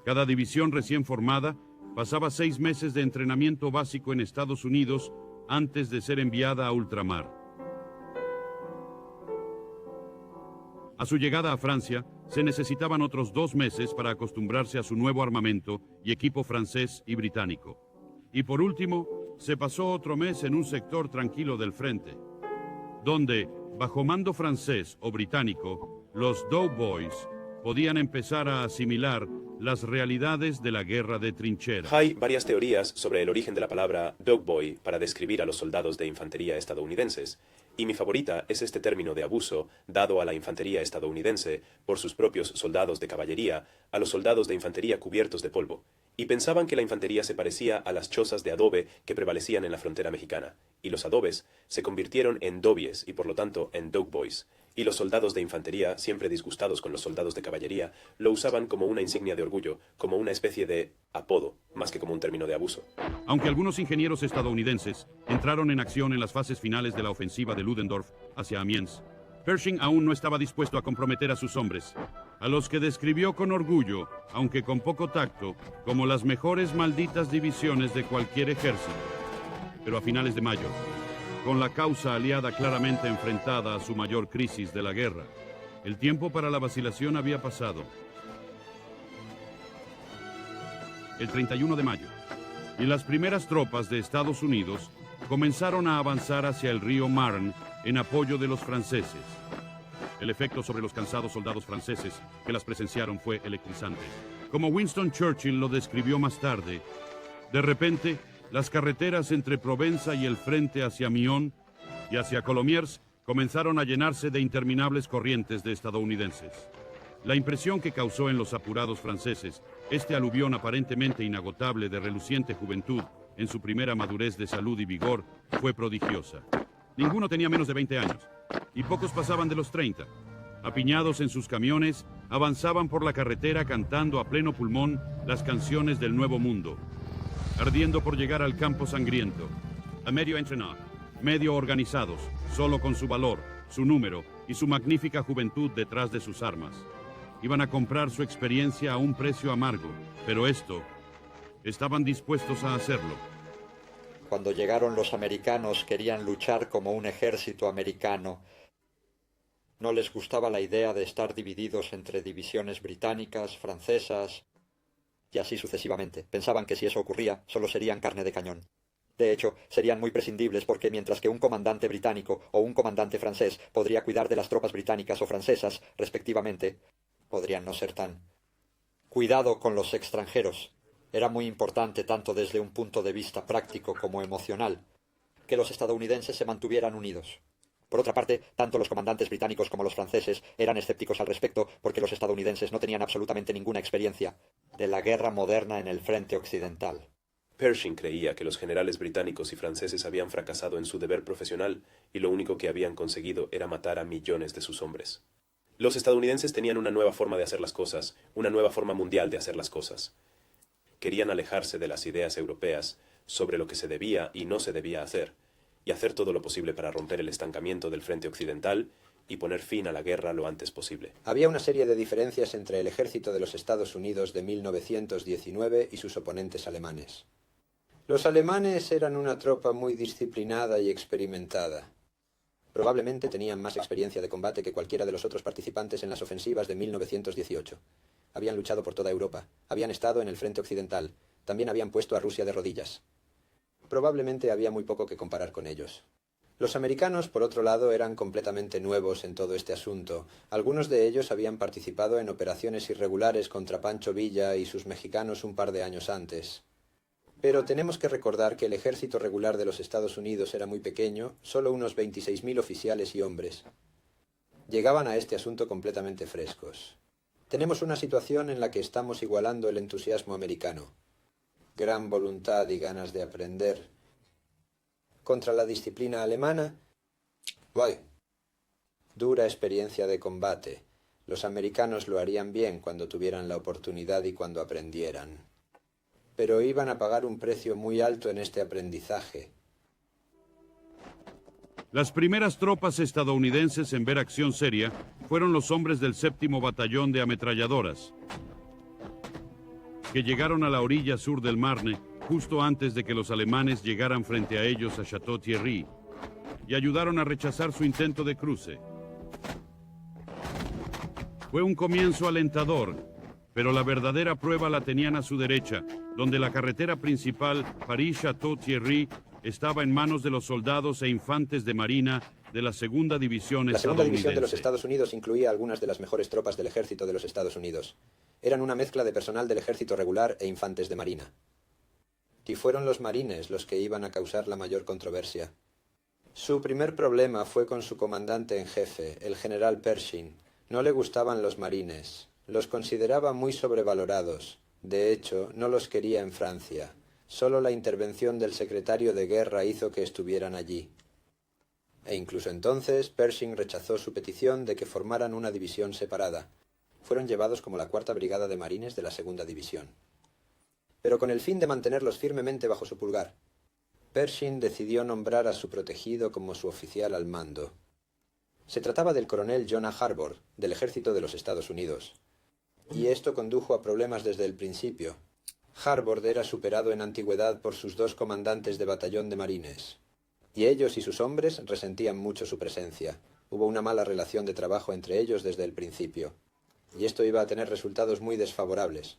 Cada división recién formada pasaba 6 meses de entrenamiento básico en Estados Unidos antes de ser enviada a ultramar. A su llegada a Francia, se necesitaban otros 2 meses para acostumbrarse a su nuevo armamento y equipo francés y británico. Y por último, se pasó otro mes en un sector tranquilo del frente, donde, bajo mando francés o británico, los Doughboys podían empezar a asimilar las realidades de la guerra de trincheras. Hay varias teorías sobre el origen de la palabra dogboy para describir a los soldados de infantería estadounidenses, y mi favorita es este término de abuso dado a la infantería estadounidense por sus propios soldados de caballería a los soldados de infantería cubiertos de polvo, y pensaban que la infantería se parecía a las chozas de adobe que prevalecían en la frontera mexicana, y los adobes se convirtieron en dobies y por lo tanto en dogboys. Y los soldados de infantería, siempre disgustados con los soldados de caballería, lo usaban como una insignia de orgullo, como una especie de apodo, más que como un término de abuso. Aunque algunos ingenieros estadounidenses entraron en acción en las fases finales de la ofensiva de Ludendorff hacia Amiens, Pershing aún no estaba dispuesto a comprometer a sus hombres, a los que describió con orgullo, aunque con poco tacto, como las mejores malditas divisiones de cualquier ejército. Pero a finales de mayo, con la causa aliada claramente enfrentada a su mayor crisis de la guerra, el tiempo para la vacilación había pasado. El 31 de mayo, y las primeras tropas de Estados Unidos comenzaron a avanzar hacia el río Marne en apoyo de los franceses. El efecto sobre los cansados soldados franceses que las presenciaron fue electrizante. Como Winston Churchill lo describió más tarde, de repente, las carreteras entre Provenza y el frente hacia Mion y hacia Colomiers comenzaron a llenarse de interminables corrientes de estadounidenses. La impresión que causó en los apurados franceses este aluvión aparentemente inagotable de reluciente juventud en su primera madurez de salud y vigor fue prodigiosa. Ninguno tenía menos de 20 años, y pocos pasaban de los 30. Apiñados en sus camiones, avanzaban por la carretera cantando a pleno pulmón las canciones del Nuevo Mundo, ardiendo por llegar al campo sangriento, a medio entrenar, medio organizados, solo con su valor, su número y su magnífica juventud detrás de sus armas. Iban a comprar su experiencia a un precio amargo, pero estaban dispuestos a hacerlo. Cuando llegaron los americanos querían luchar como un ejército americano. No les gustaba la idea de estar divididos entre divisiones británicas, francesas y así sucesivamente. Pensaban que si eso ocurría, solo serían carne de cañón. De hecho, serían muy prescindibles porque mientras que un comandante británico o un comandante francés podría cuidar de las tropas británicas o francesas, respectivamente, podrían no ser tan. Cuidado con los extranjeros. Era muy importante, tanto desde un punto de vista práctico como emocional, que los estadounidenses se mantuvieran unidos. Por otra parte, tanto los comandantes británicos como los franceses eran escépticos al respecto porque los estadounidenses no tenían absolutamente ninguna experiencia de la guerra moderna en el frente occidental. Pershing creía que los generales británicos y franceses habían fracasado en su deber profesional y lo único que habían conseguido era matar a millones de sus hombres. Los estadounidenses tenían una nueva forma de hacer las cosas, una nueva forma mundial de hacer las cosas. Querían alejarse de las ideas europeas sobre lo que se debía y no se debía hacer, y hacer todo lo posible para romper el estancamiento del frente occidental y poner fin a la guerra lo antes posible. Había una serie de diferencias entre el ejército de los Estados Unidos de 1919 y sus oponentes alemanes. Los alemanes eran una tropa muy disciplinada y experimentada. Probablemente tenían más experiencia de combate que cualquiera de los otros participantes en las ofensivas de 1918. Habían luchado por toda Europa, habían estado en el frente occidental, también habían puesto a Rusia de rodillas. Probablemente había muy poco que comparar con ellos. Los americanos, por otro lado, eran completamente nuevos en todo este asunto. Algunos de ellos habían participado en operaciones irregulares contra Pancho Villa y sus mexicanos un par de años antes. Pero tenemos que recordar que el ejército regular de los Estados Unidos era muy pequeño, solo unos 26.000 oficiales y hombres. Llegaban a este asunto completamente frescos. Tenemos una situación en la que estamos igualando el entusiasmo americano. Gran voluntad y ganas de aprender. Contra la disciplina alemana, dura experiencia de combate. Los americanos lo harían bien cuando tuvieran la oportunidad y cuando aprendieran. Pero iban a pagar un precio muy alto en este aprendizaje. Las primeras tropas estadounidenses en ver acción seria fueron los hombres del 7º Batallón de Ametralladoras, que llegaron a la orilla sur del Marne justo antes de que los alemanes llegaran frente a ellos a Château-Thierry y ayudaron a rechazar su intento de cruce. Fue un comienzo alentador, pero la verdadera prueba la tenían a su derecha, donde la carretera principal París-Château-Thierry estaba en manos de los soldados e infantes de marina de la Segunda División La Segunda estadounidense. División de los Estados Unidos incluía algunas de las mejores tropas del ejército de los Estados Unidos. Eran una mezcla de personal del ejército regular e infantes de marina. Y fueron los marines los que iban a causar la mayor controversia. Su primer problema fue con su comandante en jefe, el general Pershing. No le gustaban los marines. Los consideraba muy sobrevalorados. De hecho, no los quería en Francia. Solo la intervención del secretario de guerra hizo que estuvieran allí. E incluso entonces, Pershing rechazó su petición de que formaran una división separada. Fueron llevados como la 4ª Brigada de Marines de la Segunda División. Pero con el fin de mantenerlos firmemente bajo su pulgar, Pershing decidió nombrar a su protegido como su oficial al mando. Se trataba del coronel John A. Harbord, del ejército de los Estados Unidos. Y esto condujo a problemas desde el principio. Harbord era superado en antigüedad por sus 2 comandantes de batallón de marines. Y ellos y sus hombres resentían mucho su presencia. Hubo una mala relación de trabajo entre ellos desde el principio. Y esto iba a tener resultados muy desfavorables.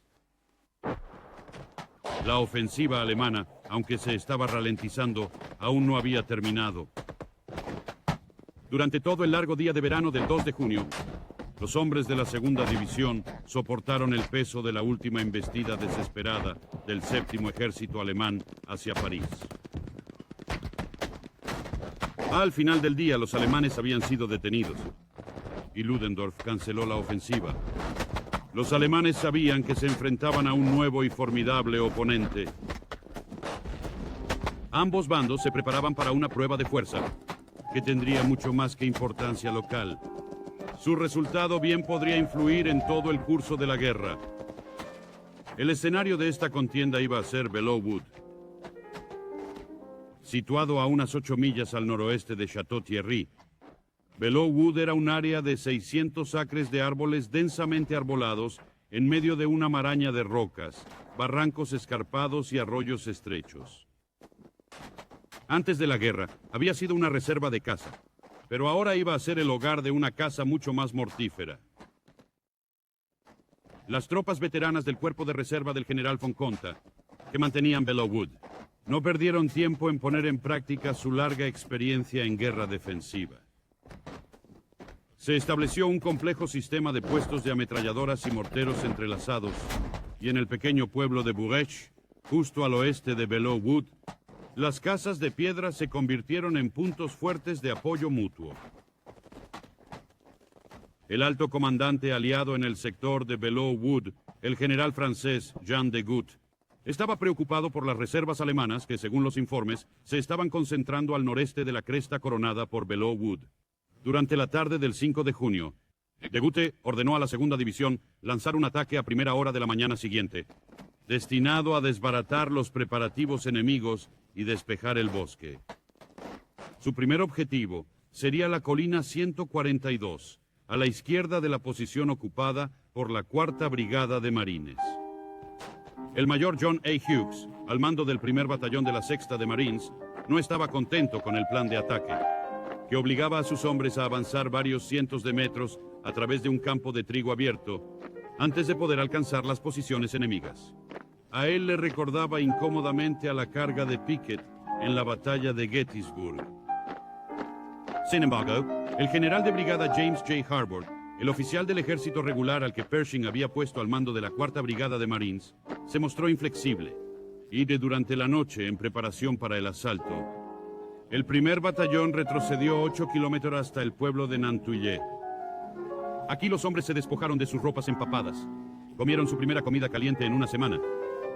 La ofensiva alemana, aunque se estaba ralentizando, aún no había terminado. Durante todo el largo día de verano del 2 de junio, los hombres de la Segunda División soportaron el peso de la última embestida desesperada del 7º Ejército alemán hacia París. Al final del día, los alemanes habían sido detenidos y Ludendorff canceló la ofensiva. Los alemanes sabían que se enfrentaban a un nuevo y formidable oponente. Ambos bandos se preparaban para una prueba de fuerza que tendría mucho más que importancia local. Su resultado bien podría influir en todo el curso de la guerra. El escenario de esta contienda iba a ser Belleau Wood. Situado a unas 8 millas al noroeste de Château-Thierry, Belleau Wood era un área de 600 acres de árboles densamente arbolados en medio de una maraña de rocas, barrancos escarpados y arroyos estrechos. Antes de la guerra, había sido una reserva de caza, pero ahora iba a ser el hogar de una caza mucho más mortífera. Las tropas veteranas del cuerpo de reserva del general von Conta, que mantenían Belleau Wood, no perdieron tiempo en poner en práctica su larga experiencia en guerra defensiva. Se estableció un complejo sistema de puestos de ametralladoras y morteros entrelazados, y en el pequeño pueblo de Bourech, justo al oeste de Belleau Wood, las casas de piedra se convirtieron en puntos fuertes de apoyo mutuo. El alto comandante aliado en el sector de Belleau Wood, el general francés Jean de Gut, estaba preocupado por las reservas alemanas que, según los informes, se estaban concentrando al noreste de la cresta coronada por Belleau Wood. Durante la tarde del 5 de junio, de Gute ordenó a la Segunda División lanzar un ataque a primera hora de la mañana siguiente, destinado a desbaratar los preparativos enemigos y despejar el bosque. Su primer objetivo sería la colina 142, a la izquierda de la posición ocupada por la 4ª Brigada de Marines. El mayor John A. Hughes, al mando del primer batallón de la 6ª de Marines, no estaba contento con el plan de ataque, que obligaba a sus hombres a avanzar varios cientos de metros a través de un campo de trigo abierto, antes de poder alcanzar las posiciones enemigas. A él le recordaba incómodamente a la carga de Pickett en la batalla de Gettysburg. Sin embargo, el general de brigada James J. Harbord, el oficial del ejército regular al que Pershing había puesto al mando de la 4ª Brigada de Marines, se mostró inflexible, y durante la noche, en preparación para el asalto, el primer batallón retrocedió 8 kilómetros hasta el pueblo de Nantouillet. Aquí los hombres se despojaron de sus ropas empapadas, comieron su primera comida caliente en una semana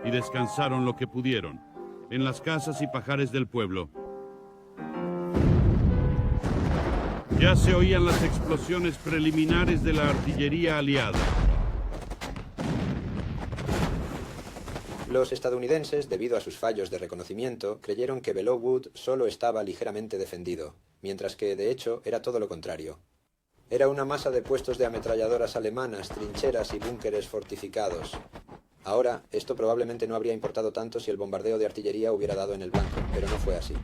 y descansaron lo que pudieron en las casas y pajares del pueblo. Ya se oían las explosiones preliminares de la artillería aliada. Los estadounidenses, debido a sus fallos de reconocimiento, creyeron que Belleau Wood solo estaba ligeramente defendido, mientras que, de hecho, era todo lo contrario. Era una masa de puestos de ametralladoras alemanas, trincheras y búnkeres fortificados. Ahora, esto probablemente no habría importado tanto si el bombardeo de artillería hubiera dado en el blanco, pero no fue así.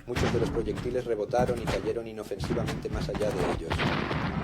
Muchos de los proyectiles rebotaron y cayeron inofensivamente más allá de ellos.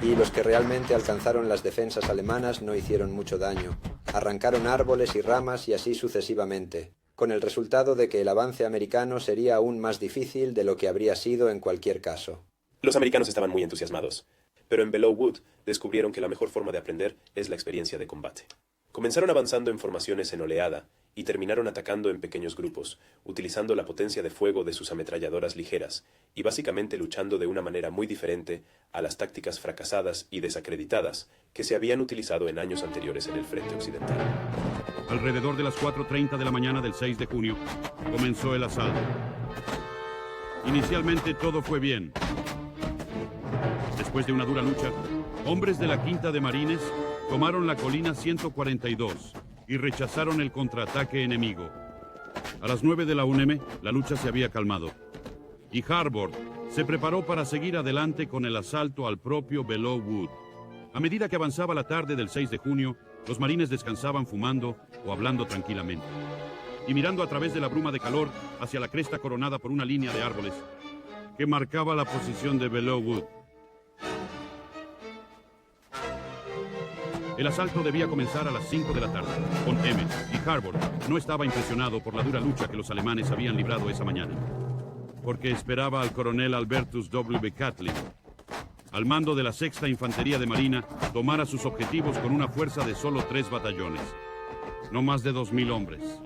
Y los que realmente alcanzaron las defensas alemanas no hicieron mucho daño. Arrancaron árboles y ramas y así sucesivamente, con el resultado de que el avance americano sería aún más difícil de lo que habría sido en cualquier caso. Los americanos estaban muy entusiasmados, pero en Belleau Wood descubrieron que la mejor forma de aprender es la experiencia de combate. Comenzaron avanzando en formaciones en oleada y terminaron atacando en pequeños grupos, utilizando la potencia de fuego de sus ametralladoras ligeras y básicamente luchando de una manera muy diferente a las tácticas fracasadas y desacreditadas que se habían utilizado en años anteriores en el frente occidental. Alrededor de las 4:30 de la mañana del 6 de junio, comenzó el asalto. Inicialmente todo fue bien. Después de una dura lucha, hombres de la Quinta de Marines tomaron la colina 142 y rechazaron el contraataque enemigo. A las 9 de la UNM, la lucha se había calmado, y Harbord se preparó para seguir adelante con el asalto al propio Belleau Wood. A medida que avanzaba la tarde del 6 de junio, los marines descansaban fumando o hablando tranquilamente, y mirando a través de la bruma de calor hacia la cresta coronada por una línea de árboles que marcaba la posición de Belleau Wood. El asalto debía comenzar a las 5 de la tarde, con M, y Harbord no estaba impresionado por la dura lucha que los alemanes habían librado esa mañana, porque esperaba al coronel Albertus W. Catlin, al mando de la 6ª Infantería de Marina, tomara sus objetivos con una fuerza de solo 3 batallones, no más de 2.000 hombres.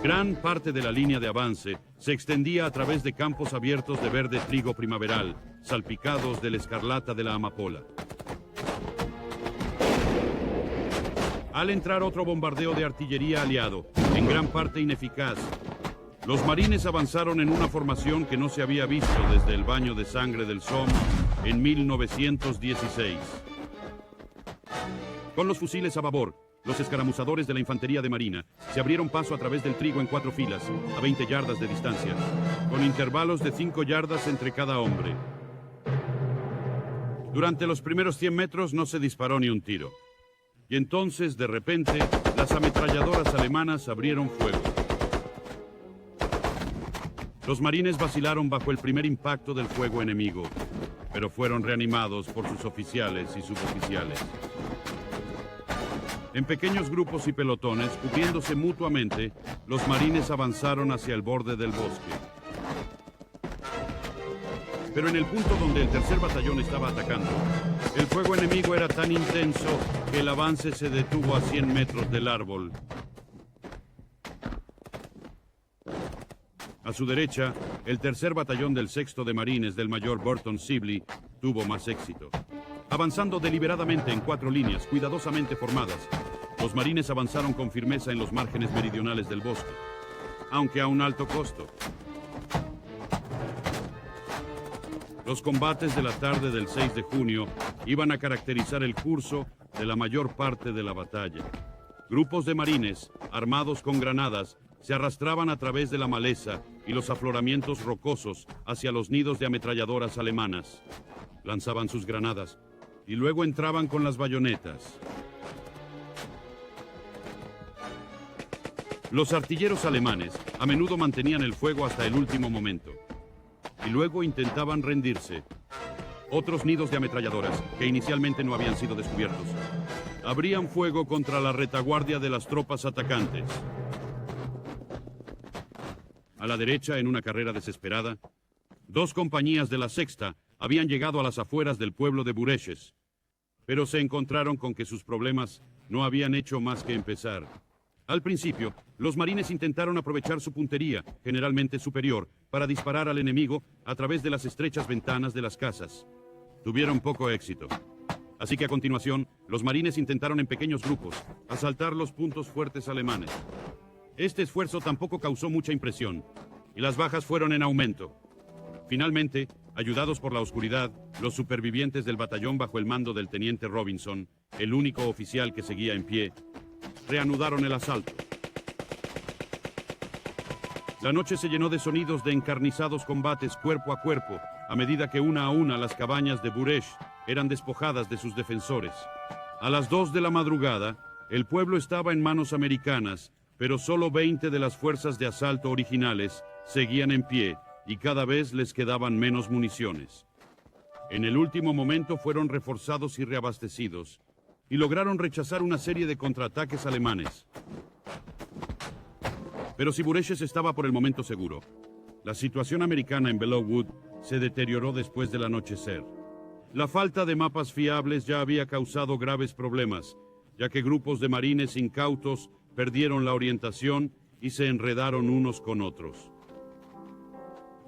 Gran parte de la línea de avance se extendía a través de campos abiertos de verde trigo primaveral, salpicados de la escarlata de la amapola. Al entrar otro bombardeo de artillería aliado, en gran parte ineficaz, los marines avanzaron en una formación que no se había visto desde el baño de sangre del Somme en 1916. Con los fusiles a babor, los escaramuzadores de la Infantería de Marina se abrieron paso a través del trigo en 4 filas, a 20 yardas de distancia, con intervalos de 5 yardas entre cada hombre. Durante los primeros 100 metros no se disparó ni un tiro. Y entonces, de repente, las ametralladoras alemanas abrieron fuego. Los marines vacilaron bajo el primer impacto del fuego enemigo, pero fueron reanimados por sus oficiales y suboficiales. En pequeños grupos y pelotones, cubriéndose mutuamente, los marines avanzaron hacia el borde del bosque. Pero en el punto donde el tercer batallón estaba atacando, el fuego enemigo era tan intenso que el avance se detuvo a 100 metros del árbol. A su derecha, el tercer batallón del 6º de Marines del mayor Burton Sibley tuvo más éxito. Avanzando deliberadamente en 4 líneas cuidadosamente formadas, los marines avanzaron con firmeza en los márgenes meridionales del bosque, aunque a un alto costo. Los combates de la tarde del 6 de junio iban a caracterizar el curso de la mayor parte de la batalla. Grupos de marines, armados con granadas, se arrastraban a través de la maleza y los afloramientos rocosos hacia los nidos de ametralladoras alemanas. Lanzaban sus granadas y luego entraban con las bayonetas. Los artilleros alemanes a menudo mantenían el fuego hasta el último momento y luego intentaban rendirse. Otros nidos de ametralladoras, que inicialmente no habían sido descubiertos, abrían fuego contra la retaguardia de las tropas atacantes. A la derecha, en una carrera desesperada, 2 compañías de la 6ª habían llegado a las afueras del pueblo de Bureches, pero se encontraron con que sus problemas no habían hecho más que empezar. Al principio, los marines intentaron aprovechar su puntería, generalmente superior, para disparar al enemigo a través de las estrechas ventanas de las casas. Tuvieron poco éxito. Así que a continuación, los marines intentaron en pequeños grupos asaltar los puntos fuertes alemanes. Este esfuerzo tampoco causó mucha impresión, y las bajas fueron en aumento. Finalmente, ayudados por la oscuridad, los supervivientes del batallón bajo el mando del teniente Robinson, el único oficial que seguía en pie, reanudaron el asalto. La noche se llenó de sonidos de encarnizados combates cuerpo a cuerpo, a medida que una a una las cabañas de Bureches eran despojadas de sus defensores. A las 2 de la madrugada, el pueblo estaba en manos americanas, pero solo 20 de las fuerzas de asalto originales seguían en pie y cada vez les quedaban menos municiones. En el último momento fueron reforzados y reabastecidos, y lograron rechazar una serie de contraataques alemanes. Pero si Buresches estaba por el momento seguro, la situación americana en Belleau Wood se deterioró después del anochecer. La falta de mapas fiables ya había causado graves problemas, ya que grupos de marines incautos perdieron la orientación y se enredaron unos con otros.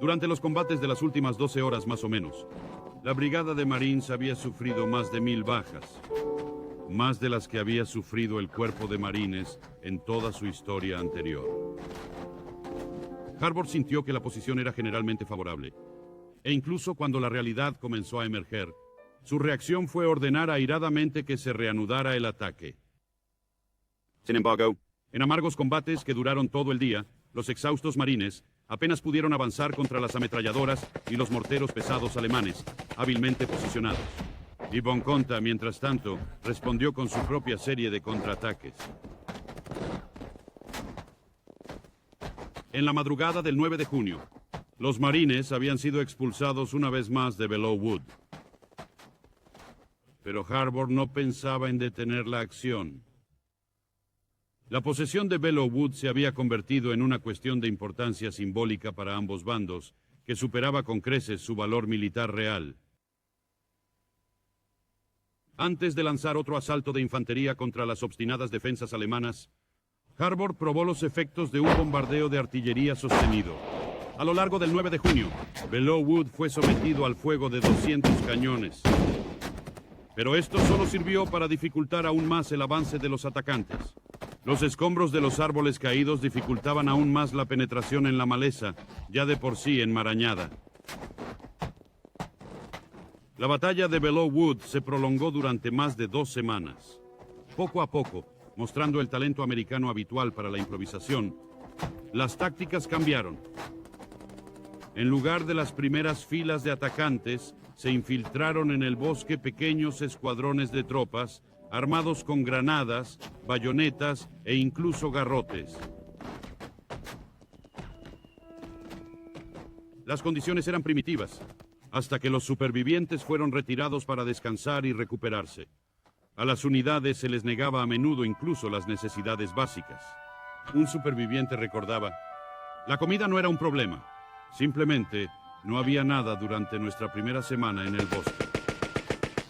Durante los combates de las últimas 12 horas más o menos, la brigada de Marines había sufrido más de 1000 bajas, más de las que había sufrido el cuerpo de marines en toda su historia anterior. Harbord sintió que la posición era generalmente favorable, e incluso cuando la realidad comenzó a emerger, su reacción fue ordenar airadamente que se reanudara el ataque. Sin embargo, en amargos combates que duraron todo el día, los exhaustos marines apenas pudieron avanzar contra las ametralladoras y los morteros pesados alemanes, hábilmente posicionados. Y von Conta, mientras tanto, respondió con su propia serie de contraataques. En la madrugada del 9 de junio, los marines habían sido expulsados una vez más de Belleau Wood. Pero Harbord no pensaba en detener la acción. La posesión de Belleau Wood se había convertido en una cuestión de importancia simbólica para ambos bandos, que superaba con creces su valor militar real. Antes de lanzar otro asalto de infantería contra las obstinadas defensas alemanas, Harbord probó los efectos de un bombardeo de artillería sostenido. A lo largo del 9 de junio, Belleau Wood fue sometido al fuego de 200 cañones. Pero esto solo sirvió para dificultar aún más el avance de los atacantes. Los escombros de los árboles caídos dificultaban aún más la penetración en la maleza, ya de por sí enmarañada. La batalla de Belleau Wood se prolongó durante más de 2 semanas. Poco a poco, mostrando el talento americano habitual para la improvisación, las tácticas cambiaron. En lugar de las primeras filas de atacantes, se infiltraron en el bosque pequeños escuadrones de tropas, armados con granadas, bayonetas e incluso garrotes. Las condiciones eran primitivas, hasta que los supervivientes fueron retirados para descansar y recuperarse. A las unidades se les negaba a menudo incluso las necesidades básicas. Un superviviente recordaba: la comida no era un problema, simplemente no había nada durante nuestra primera semana en el bosque.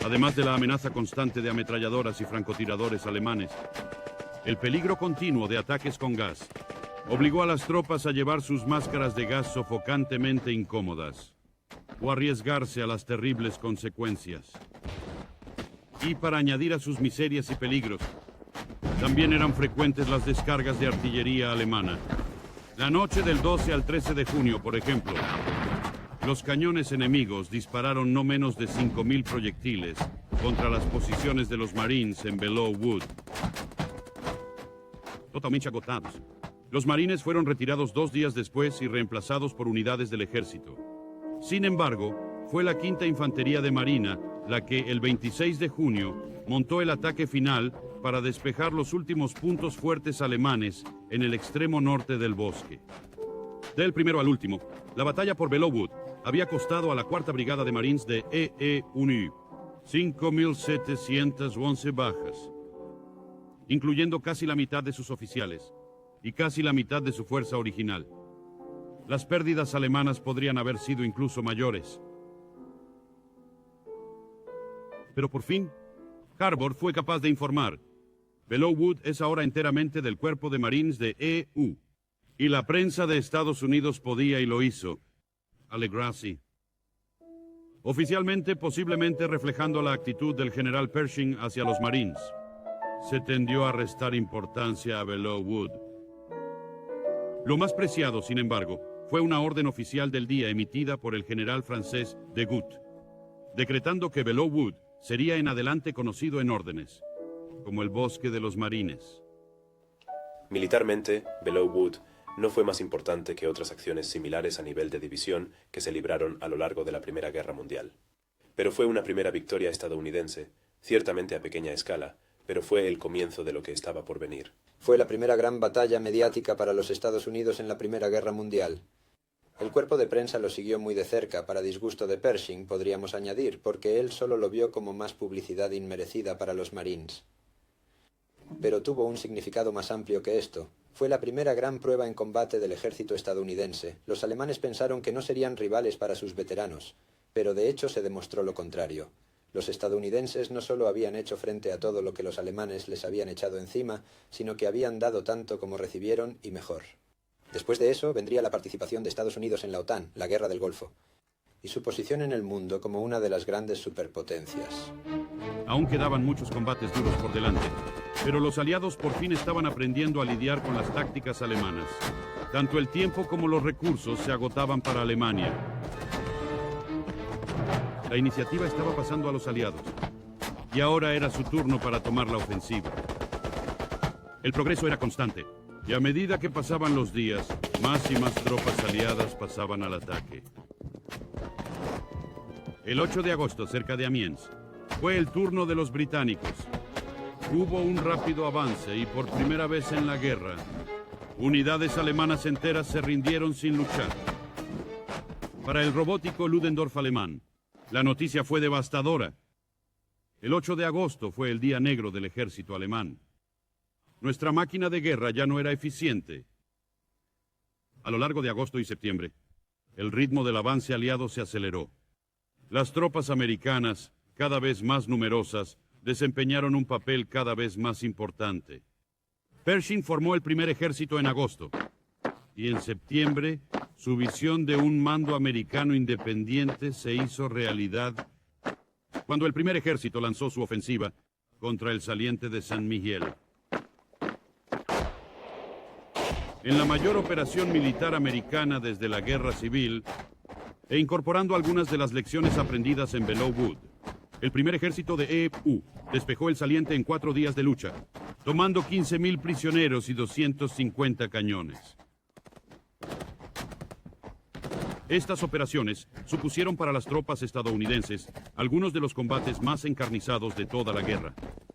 Además de la amenaza constante de ametralladoras y francotiradores alemanes, el peligro continuo de ataques con gas obligó a las tropas a llevar sus máscaras de gas sofocantemente incómodas o arriesgarse a las terribles consecuencias. Y para añadir a sus miserias y peligros, también eran frecuentes las descargas de artillería alemana. La noche del 12 al 13 de junio, por ejemplo, los cañones enemigos dispararon no menos de 5.000 proyectiles contra las posiciones de los Marines en Belleau Wood. Totalmente agotados, los marines fueron retirados 2 días después y reemplazados por unidades del ejército. Sin embargo, fue la 5ª Infantería de Marina la que el 26 de junio montó el ataque final para despejar los últimos puntos fuertes alemanes en el extremo norte del bosque. Del primero al último, la batalla por Belleau Wood había costado a la 4ª Brigada de Marines de EE-UNI 5.711 bajas, incluyendo casi la mitad de sus oficiales y casi la mitad de su fuerza original. Las pérdidas alemanas podrían haber sido incluso mayores. Pero por fin, Harbord fue capaz de informar: Belleau Wood es ahora enteramente del cuerpo de Marines de EU, y la prensa de Estados Unidos podía y lo hizo alegrarse. Oficialmente, posiblemente reflejando la actitud del general Pershing hacia los Marines, se tendió a restar importancia a Belleau Wood. Lo más preciado, sin embargo, fue una orden oficial del día emitida por el general francés de Gaulle, decretando que Belleau Wood sería en adelante conocido en órdenes como el Bosque de los Marines. Militarmente, Belleau Wood no fue más importante que otras acciones similares a nivel de división que se libraron a lo largo de la Primera Guerra Mundial. Pero fue una primera victoria estadounidense, ciertamente a pequeña escala, pero fue el comienzo de lo que estaba por venir. Fue la primera gran batalla mediática para los Estados Unidos en la Primera Guerra Mundial. El cuerpo de prensa lo siguió muy de cerca, para disgusto de Pershing, podríamos añadir, porque él solo lo vio como más publicidad inmerecida para los Marines. Pero tuvo un significado más amplio que esto. Fue la primera gran prueba en combate del ejército estadounidense. Los alemanes pensaron que no serían rivales para sus veteranos, pero de hecho se demostró lo contrario. Los estadounidenses no solo habían hecho frente a todo lo que los alemanes les habían echado encima, sino que habían dado tanto como recibieron y mejor. Después de eso vendría la participación de Estados Unidos en la OTAN, la Guerra del Golfo, y su posición en el mundo como una de las grandes superpotencias. Aún quedaban muchos combates duros por delante, pero los aliados por fin estaban aprendiendo a lidiar con las tácticas alemanas. Tanto el tiempo como los recursos se agotaban para Alemania. La iniciativa estaba pasando a los aliados, y ahora era su turno para tomar la ofensiva. El progreso era constante, y a medida que pasaban los días, más y más tropas aliadas pasaban al ataque. El 8 de agosto, cerca de Amiens, fue el turno de los británicos. Hubo un rápido avance y por primera vez en la guerra, unidades alemanas enteras se rindieron sin luchar. Para el robótico Ludendorff alemán, la noticia fue devastadora. El 8 de agosto fue el día negro del ejército alemán. Nuestra máquina de guerra ya no era eficiente. A lo largo de agosto y septiembre, el ritmo del avance aliado se aceleró. Las tropas americanas, cada vez más numerosas, desempeñaron un papel cada vez más importante. Pershing formó el primer ejército en agosto, y en septiembre su visión de un mando americano independiente se hizo realidad cuando el primer ejército lanzó su ofensiva contra el saliente de Saint-Mihiel. En la mayor operación militar americana desde la Guerra Civil, e incorporando algunas de las lecciones aprendidas en Belleau Wood, el primer ejército de EU despejó el saliente en 4 días de lucha, tomando 15,000 prisioneros y 250 cañones. Estas operaciones supusieron para las tropas estadounidenses algunos de los combates más encarnizados de toda la guerra.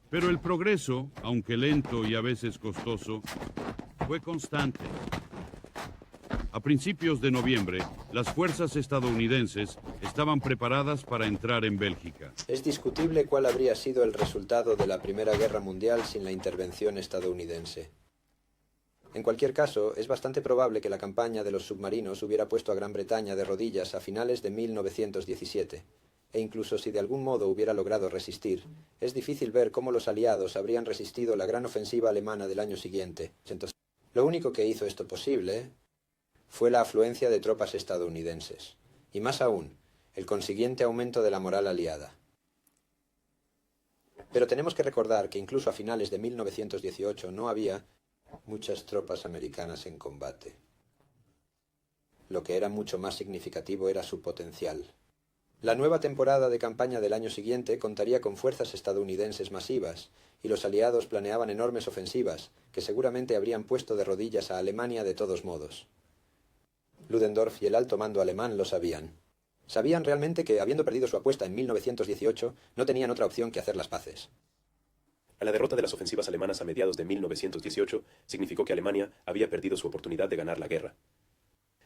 Pero el progreso, aunque lento y a veces costoso, fue constante. A principios de noviembre, las fuerzas estadounidenses estaban preparadas para entrar en Bélgica. Es discutible cuál habría sido el resultado de la Primera Guerra Mundial sin la intervención estadounidense. En cualquier caso, es bastante probable que la campaña de los submarinos hubiera puesto a Gran Bretaña de rodillas a finales de 1917. E incluso si de algún modo hubiera logrado resistir, es difícil ver cómo los aliados habrían resistido la gran ofensiva alemana del año siguiente. Lo único que hizo esto posible fue la afluencia de tropas estadounidenses, y más aún, el consiguiente aumento de la moral aliada. Pero tenemos que recordar que incluso a finales de 1918 no había muchas tropas americanas en combate. Lo que era mucho más significativo era su potencial. La nueva temporada de campaña del año siguiente contaría con fuerzas estadounidenses masivas, y los aliados planeaban enormes ofensivas, que seguramente habrían puesto de rodillas a Alemania de todos modos. Ludendorff y el alto mando alemán lo sabían. Sabían realmente que, habiendo perdido su apuesta en 1918, no tenían otra opción que hacer las paces. A la derrota de las ofensivas alemanas a mediados de 1918 significó que Alemania había perdido su oportunidad de ganar la guerra.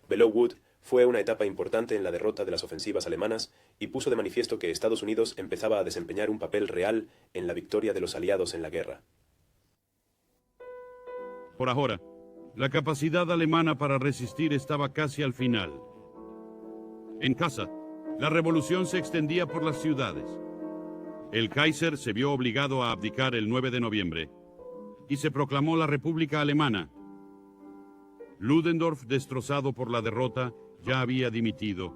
Belleau Wood fue una etapa importante en la derrota de las ofensivas alemanas y puso de manifiesto que Estados Unidos empezaba a desempeñar un papel real en la victoria de los aliados en la guerra. Por ahora, la capacidad alemana para resistir estaba casi al final. En casa, la revolución se extendía por las ciudades. El Kaiser se vio obligado a abdicar el 9 de noviembre y se proclamó la República Alemana. Ludendorff, destrozado por la derrota, ya había dimitido,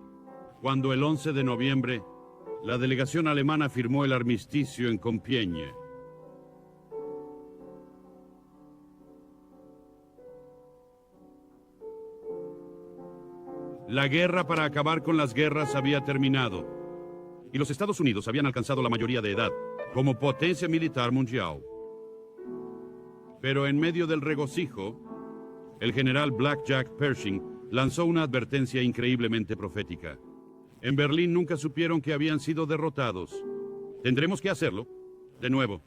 cuando el 11 de noviembre la delegación alemana firmó el armisticio en Compiègne. La guerra para acabar con las guerras había terminado, y los Estados Unidos habían alcanzado la mayoría de edad como potencia militar mundial. Pero en medio del regocijo, el general Blackjack Pershing lanzó una advertencia increíblemente profética. En Berlín nunca supieron que habían sido derrotados. Tendremos que hacerlo de nuevo.